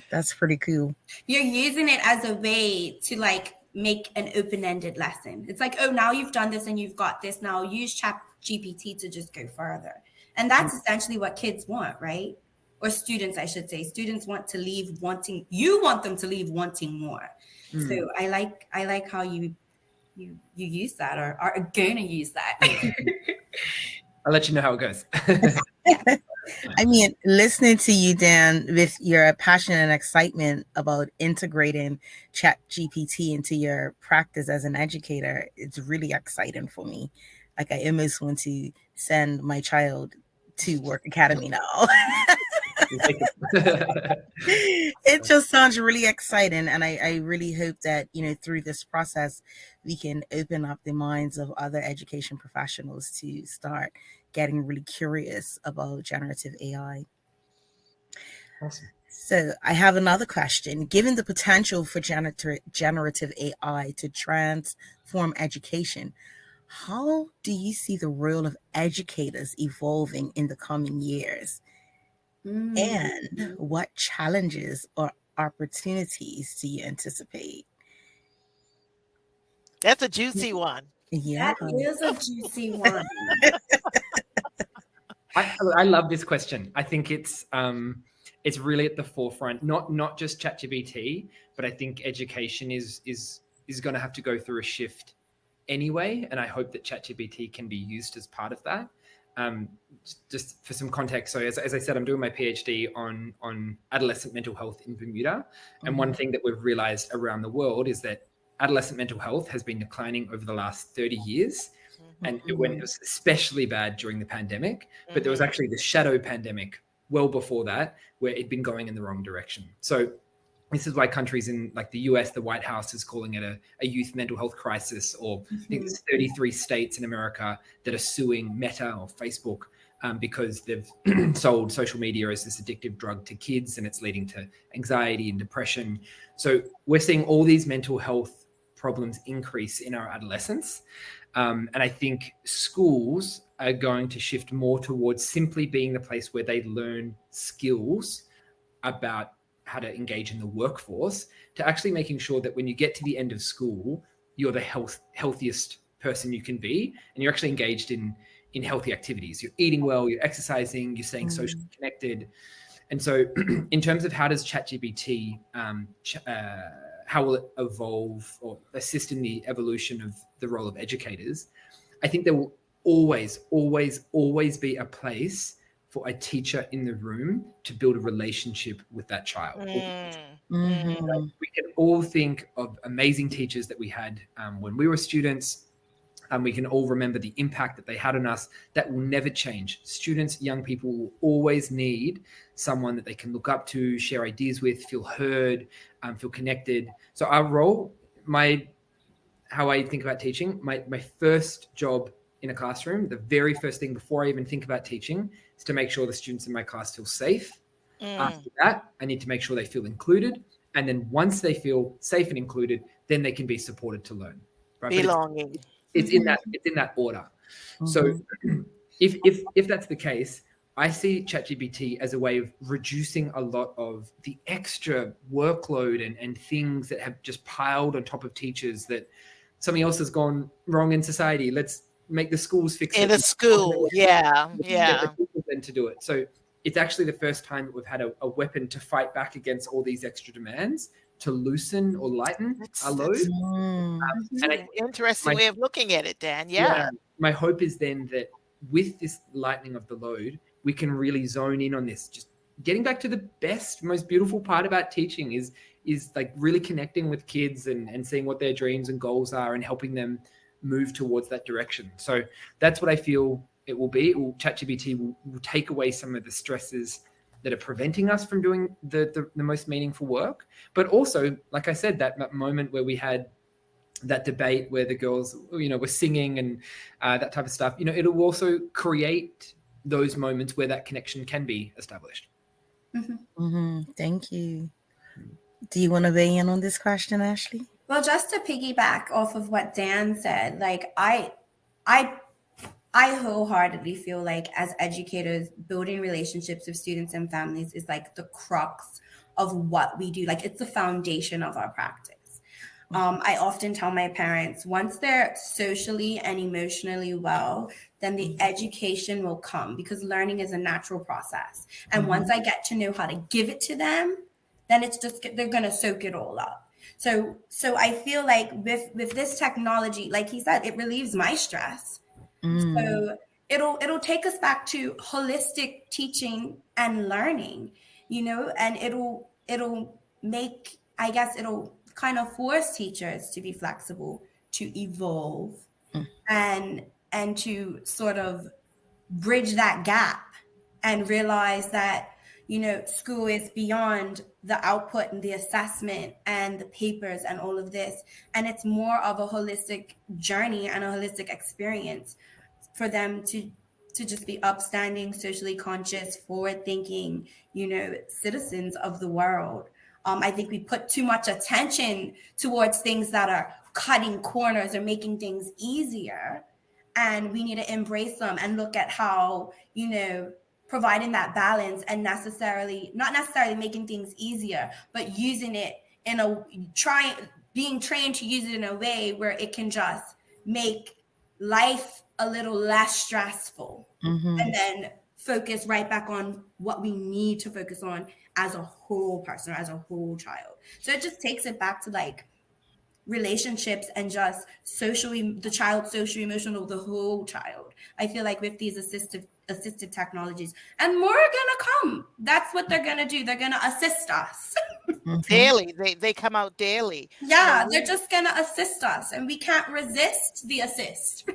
that's pretty cool. You're using it as a way to like make an open-ended lesson. It's like, oh, now you've done this and you've got this. Now use Chat GPT to just go further. And that's essentially what kids want, right? Or students, I should say. Students want to leave wanting, you want them to leave wanting more. So I like how you use that or are gonna use that. I'll let you know how it goes. I mean, listening to you, Dan, with your passion and excitement about integrating Chat GPT into your practice as an educator, it's really exciting for me. Like, I almost want to send my child to Work Academy now. It just sounds really exciting. And I really hope that, through this process, we can open up the minds of other education professionals to start getting really curious about generative AI. Awesome. So I have another question. Given the potential for generative AI to transform education, how do you see the role of educators evolving in the coming years? And what challenges or opportunities do you anticipate? That's a juicy one. Yeah. That is a juicy one. I love this question. I think it's really at the forefront, not just ChatGPT, but I think education is is going to have to go through a shift anyway, and I hope that ChatGPT can be used as part of that. Just for some context, so as I said, I'm doing my PhD on adolescent mental health in Bermuda, and one thing that we've realized around the world is that adolescent mental health has been declining over the last 30 years, and it was especially bad during the pandemic, but there was actually the shadow pandemic well before that where it'd been going in the wrong direction. So this is why countries in like the US, the White House is calling it a youth mental health crisis, or I think there's 33 states in America that are suing Meta or Facebook because they've sold social media as this addictive drug to kids, and it's leading to anxiety and depression. So we're seeing all these mental health problems increase in our adolescence. And I think schools are going to shift more towards simply being the place where they learn skills about how to engage in the workforce, to actually making sure that when you get to the end of school, you're the healthiest person you can be, and you're actually engaged in healthy activities. You're eating well, you're exercising, you're staying socially connected. And so in terms of how does ChatGPT, how will it evolve or assist in the evolution of the role of educators, I think there will always be a place for a teacher in the room to build a relationship with that child. We can all think of amazing teachers that we had when we were students, and we can all remember the impact that they had on us. That will never change. Students, young people will always need someone that they can look up to, share ideas with, feel heard, feel connected. So our role, how I think about teaching, my first job in a classroom, the very first thing before I even think about teaching is to make sure the students in my class feel safe. After that, I need to make sure they feel included. And then once they feel safe and included, then they can be supported to learn. Right? Belonging. It's in that order. So if that's the case, I see ChatGPT as a way of reducing a lot of the extra workload and things that have just piled on top of teachers, that something else has gone wrong in society. Let's make the schools fix it. In a school, yeah. Get the people then to do it. So it's actually the first time that we've had a weapon to fight back against all these extra demands, to loosen or lighten our load. And interesting way of looking at it, Dan. Yeah. My hope is then that with this lightening of the load, we can really zone in on this. Just getting back to the best, most beautiful part about teaching is like really connecting with kids and seeing what their dreams and goals are and helping them move towards that direction. So that's what I feel it will be. ChatGPT will take away some of the stresses that are preventing us from doing the most meaningful work. But also, like I said, that moment where we had that debate where the girls, were singing and that type of stuff, it'll also create those moments where that connection can be established. Thank you. Do you want to weigh in on this question, Ashley? Well, just to piggyback off of what Dan said, like I wholeheartedly feel like as educators, building relationships with students and families is like the crux of what we do. Like it's the foundation of our practice. I often tell my parents, once they're socially and emotionally well, then the education will come, because learning is a natural process. And once I get to know how to give it to them, then it's just, they're going to soak it all up. So I feel like with this technology, like he said, it relieves my stress. So it'll take us back to holistic teaching and learning, and it'll make, I guess it'll kind of force teachers to be flexible, to evolve, and to sort of bridge that gap and realize that, school is beyond the output and the assessment and the papers and all of this. And it's more of a holistic journey and a holistic experience for them to just be upstanding, socially conscious, forward-thinking, citizens of the world. I think we put too much attention towards things that are cutting corners or making things easier. And we need to embrace them and look at how, providing that balance and not necessarily making things easier, but using it being trained to use it in a way where it can just make life a little less stressful, and then focus right back on what we need to focus on as a whole person, as a whole child. So it just takes it back to like relationships and just the child's social emotional, the whole child. I feel like with these assisted technologies, and more are gonna come. That's what they're gonna do. They're gonna assist us. Daily. They come out daily. Yeah, they're just gonna assist us, and we can't resist the assist.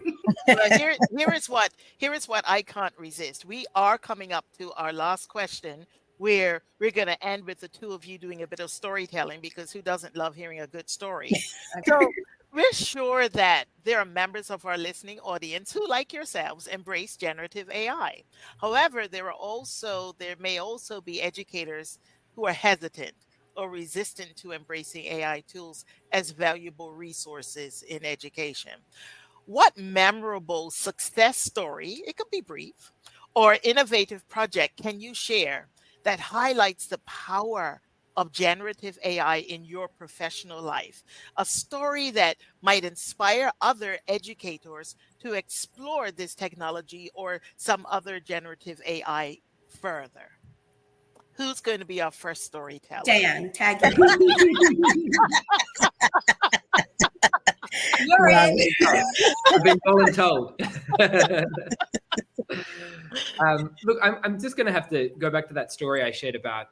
Well, here is what I can't resist. We are coming up to our last question, where we're going to end with the two of you doing a bit of storytelling, because who doesn't love hearing a good story? So we're sure that there are members of our listening audience who, like yourselves, embrace generative AI. However, there may also be educators who are hesitant or resistant to embracing AI tools as valuable resources in education. What memorable success story, it could be brief, or innovative project can you share that highlights the power of generative AI in your professional life? A story that might inspire other educators to explore this technology or some other generative AI further. Who's going to be our first storyteller? Dan, tag you. You're Love in. it. I've been told. Look, I'm just going to have to go back to that story I shared about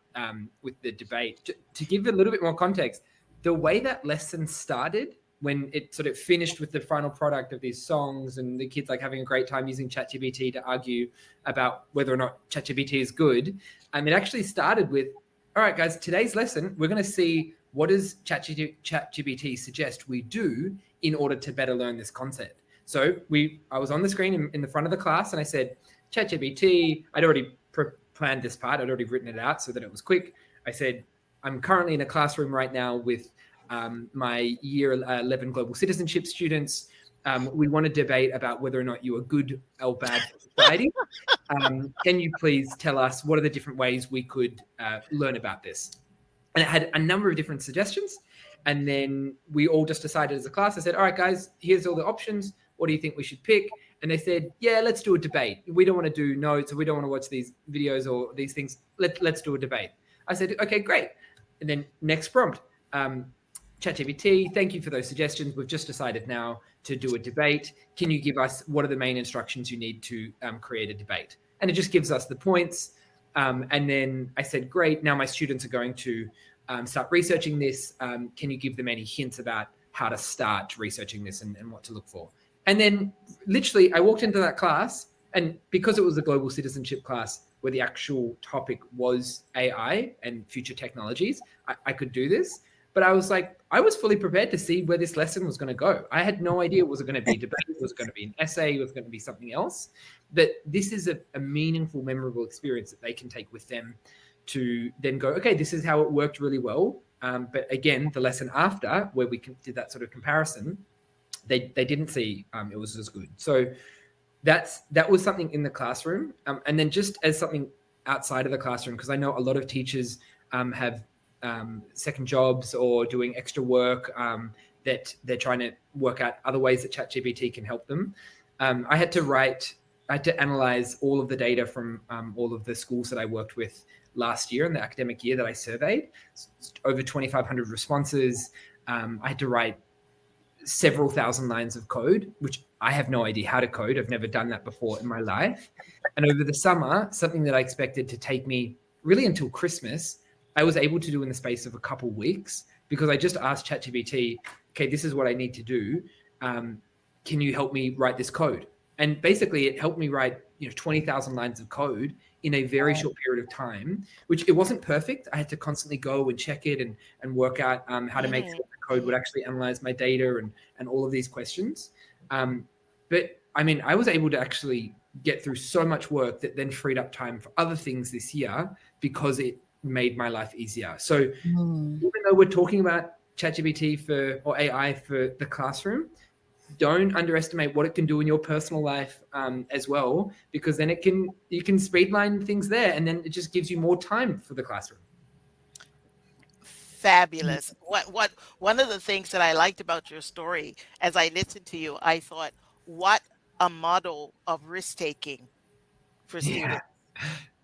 with the debate to give a little bit more context. The way that lesson started, when it sort of finished with the final product of these songs and the kids like having a great time using ChatGPT to argue about whether or not ChatGPT is good, it actually started with, all right, guys, today's lesson, we're going to see what does ChatGPT suggest we do in order to better learn this concept. So I was on the screen in the front of the class and I said, ChatGPT, I'd already planned this part. I'd already written it out so that it was quick. I said, I'm currently in a classroom right now with my year 11 global citizenship students. We want to debate about whether or not you are good or bad for society. Can you please tell us what are the different ways we could learn about this? And it had a number of different suggestions. And then we all just decided as a class, I said, all right, guys, here's all the options. What do you think we should pick? And they said, yeah, let's do a debate. We don't want to do notes, or we don't want to watch these videos or these things. Let's do a debate. I said, okay, great. And then next prompt, ChatGPT, thank you for those suggestions. We've just decided now to do a debate. Can you give us what are the main instructions you need to create a debate? And it just gives us the points. And then I said, great, now my students are going to start researching this. Can you give them any hints about how to start researching this and what to look for? And then literally I walked into that class, and because it was a global citizenship class where the actual topic was AI and future technologies, I could do this. But I was fully prepared to see where this lesson was going to go. I had no idea, was it going to be debate, was it going to be an essay, was it going to be something else? But this is a meaningful, memorable experience that they can take with them to then go, okay, this is how it worked really well. But again, the lesson after, where we did that sort of comparison, they didn't see it was as good. So that was something in the classroom. And then just as something outside of the classroom, because I know a lot of teachers have second jobs or doing extra work that they're trying to work out other ways that ChatGPT can help them. I had to analyze all of the data from all of the schools that I worked with last year in the academic year that I surveyed. Over 2,500 responses. I had to write several thousand lines of code, which I have no idea how to code. I've never done that before in my life. And over the summer, something that I expected to take me really until Christmas, I was able to do in the space of a couple of weeks, because I just asked ChatGPT, okay, this is what I need to do. Can you help me write this code? And basically it helped me write 20,000 lines of code in a very short period of time, which it wasn't perfect. I had to constantly go and check it and work out how to make sure the code would actually analyze my data and all of these questions. But I mean, I was able to actually get through so much work that then freed up time for other things this year because it made my life easier. So even though we're talking about ChatGPT or AI for the classroom, don't underestimate what it can do in your personal life as well, because then you can speedline things there, and then it just gives you more time for the classroom. Fabulous. One of the things that I liked about your story, as I listened to you, I thought, what a model of risk taking for students.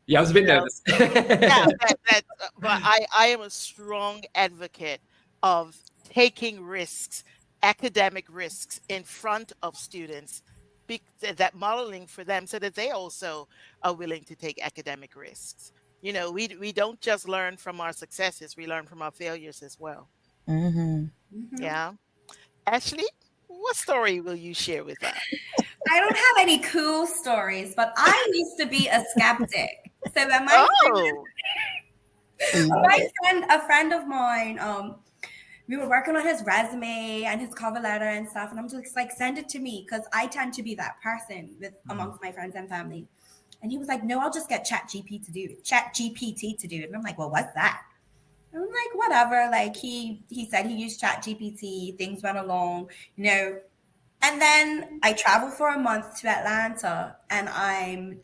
Yeah, I was a bit nervous. But I am a strong advocate of taking risks, academic risks in front of students, that modeling for them so that they also are willing to take academic risks. We don't just learn from our successes, we learn from our failures as well. Mm-hmm. Mhm. Yeah. Ashley, what story will you share with us? I don't have any cool stories, but I used to be a skeptic. So when Oh, Love it. a friend of mine, we were working on his resume and his cover letter and stuff, and I'm just like, send it to me because I tend to be that person with amongst my friends and family. And he was like, no, I'll just get Chat GPT to do it. And I'm like, well, what's that? And I'm like, whatever. Like he said he used Chat GPT, things went along, you know. And then I traveled for a month to Atlanta, and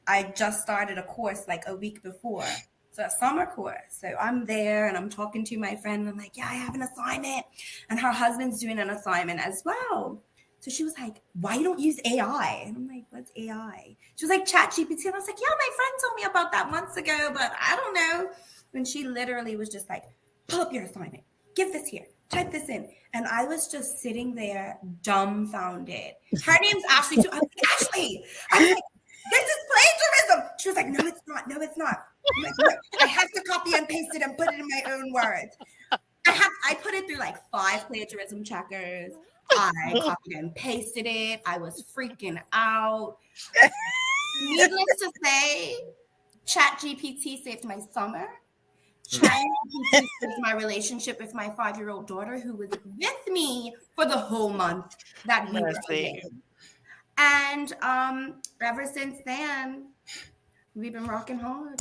I just started a course like a week before. So a summer course. So I'm there and I'm talking to my friend. And I'm like, yeah, I have an assignment. And her husband's doing an assignment as well. So she was like, why you don't use AI? And I'm like, what's AI? She was like, Chat GPT. And I was like, yeah, my friend told me about that months ago, but I don't know. And she literally was just like, pull up your assignment. Give this here. Type this in. And I was just sitting there dumbfounded. Her name's Ashley too. I was like, Ashley. I was like, this is plagiarism. She was like, no, it's not. No, it's not. I'm like, no, I have to copy and paste it and put it in my own words. I put it through like 5 plagiarism checkers. I copied and pasted it. I was freaking out. Needless to say, Chat GPT saved my summer. ChatGPT saved my relationship with my 5-year-old daughter, who was with me for the whole month that we were mercy. away. And ever since then, we've been rocking hard.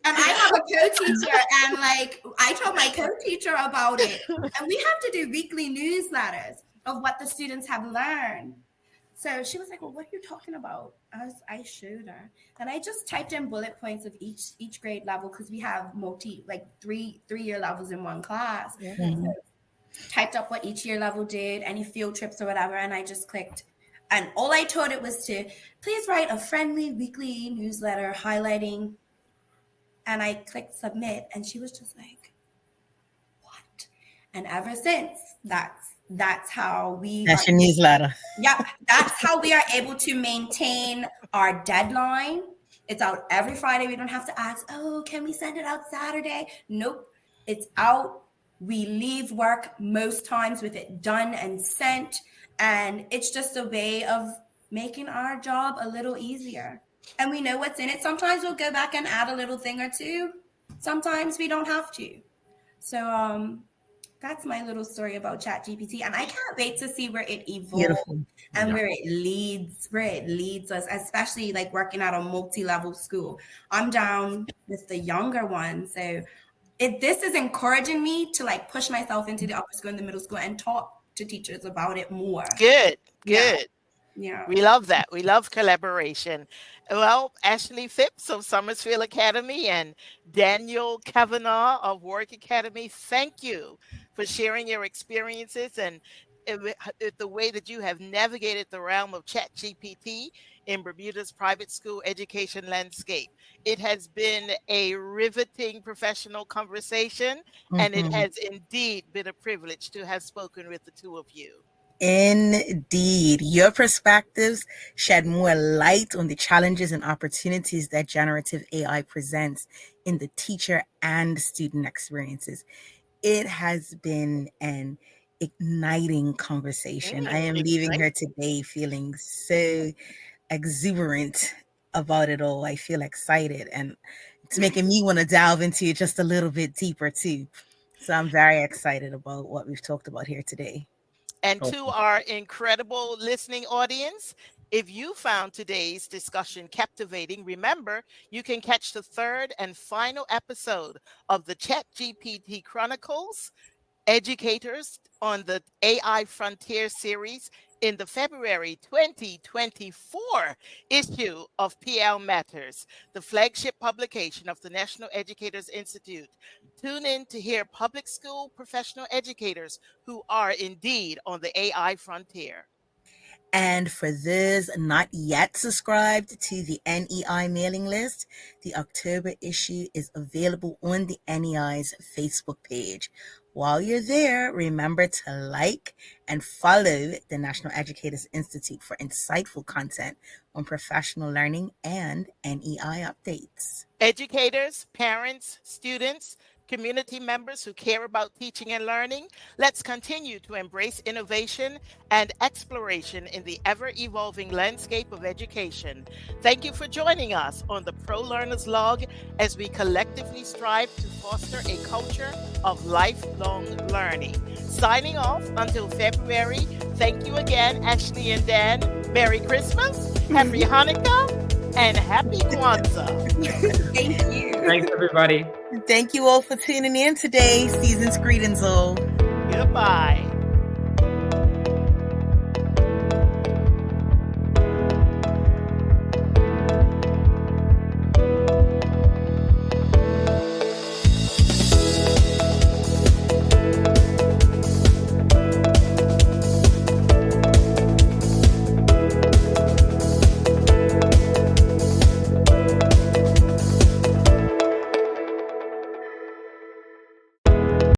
And I have a co-teacher, and like I told my co-teacher about it, and we have to do weekly newsletters of what the students have learned. So she was like, well, what are you talking about? I showed her. And I just typed in bullet points of each grade level because we have three-year levels in one class. Mhm. So typed up what each year level did, any field trips or whatever, and I just clicked. And all I told it was to please write a friendly weekly newsletter highlighting. And I clicked submit, and she was just like, what? And ever since, that's how we That's are. your newsletter. Yeah, that's how we are able to maintain our deadline. It's out every Friday. We don't have to ask, oh, can we send it out Saturday? Nope. It's out. We leave work most times with it done and sent. And it's just a way of making our job a little easier. And we know what's in it. Sometimes we'll go back and add a little thing or two. Sometimes we don't have to. So that's my little story about ChatGPT, and I can't wait to see where it evolves Beautiful. and Yeah. where it leads us, especially like working at a multi-level school. I'm down with the younger one, so this is encouraging me to like push myself into the upper school and the middle school and talk to teachers about it more. Good, Yeah, good. yeah. We love that. We love collaboration. Well, Ashley Phipps of Somersfield Academy and Daniel Cavanagh of Warwick Academy, thank you for sharing your experiences and the way that you have navigated the realm of ChatGPT in Bermuda's private school education landscape. It has been a riveting professional conversation, and it Mhm. has indeed been a privilege to have spoken with the two of you. Indeed. Your perspectives shed more light on the challenges and opportunities that generative AI presents in the teacher and student experiences. It has been an igniting conversation. I am leaving Exciting. here today feeling so exuberant about it all. I feel excited, and it's making me want to delve into it just a little bit deeper too. So I'm very excited about what we've talked about here today. And to Awesome. our incredible listening audience, if you found today's discussion captivating, remember you can catch the third and final episode of the ChatGPT Chronicles Educators on the AI Frontier series in the February 2024 issue of PL Matters, the flagship publication of the National Educators Institute. Tune in to hear public school professional educators who are indeed on the AI frontier. And for those not yet subscribed to the NEI mailing list, the October issue is available on the NEI's Facebook page. While you're there, remember to like and follow the National Educators Institute for insightful content on professional learning and NEI updates. Educators, parents, students, community members who care about teaching and learning, let's continue to embrace innovation and exploration in the ever-evolving landscape of education. Thank you for joining us on the Pro Learner's Log as we collectively strive to foster a culture of lifelong learning. Signing off until February, thank you again, Ashley and Dan. Merry Christmas, Happy Hanukkah, and Happy Kwanzaa. Thank you. Thanks, everybody. Thank you all for tuning in today. Season's greetings all. Goodbye.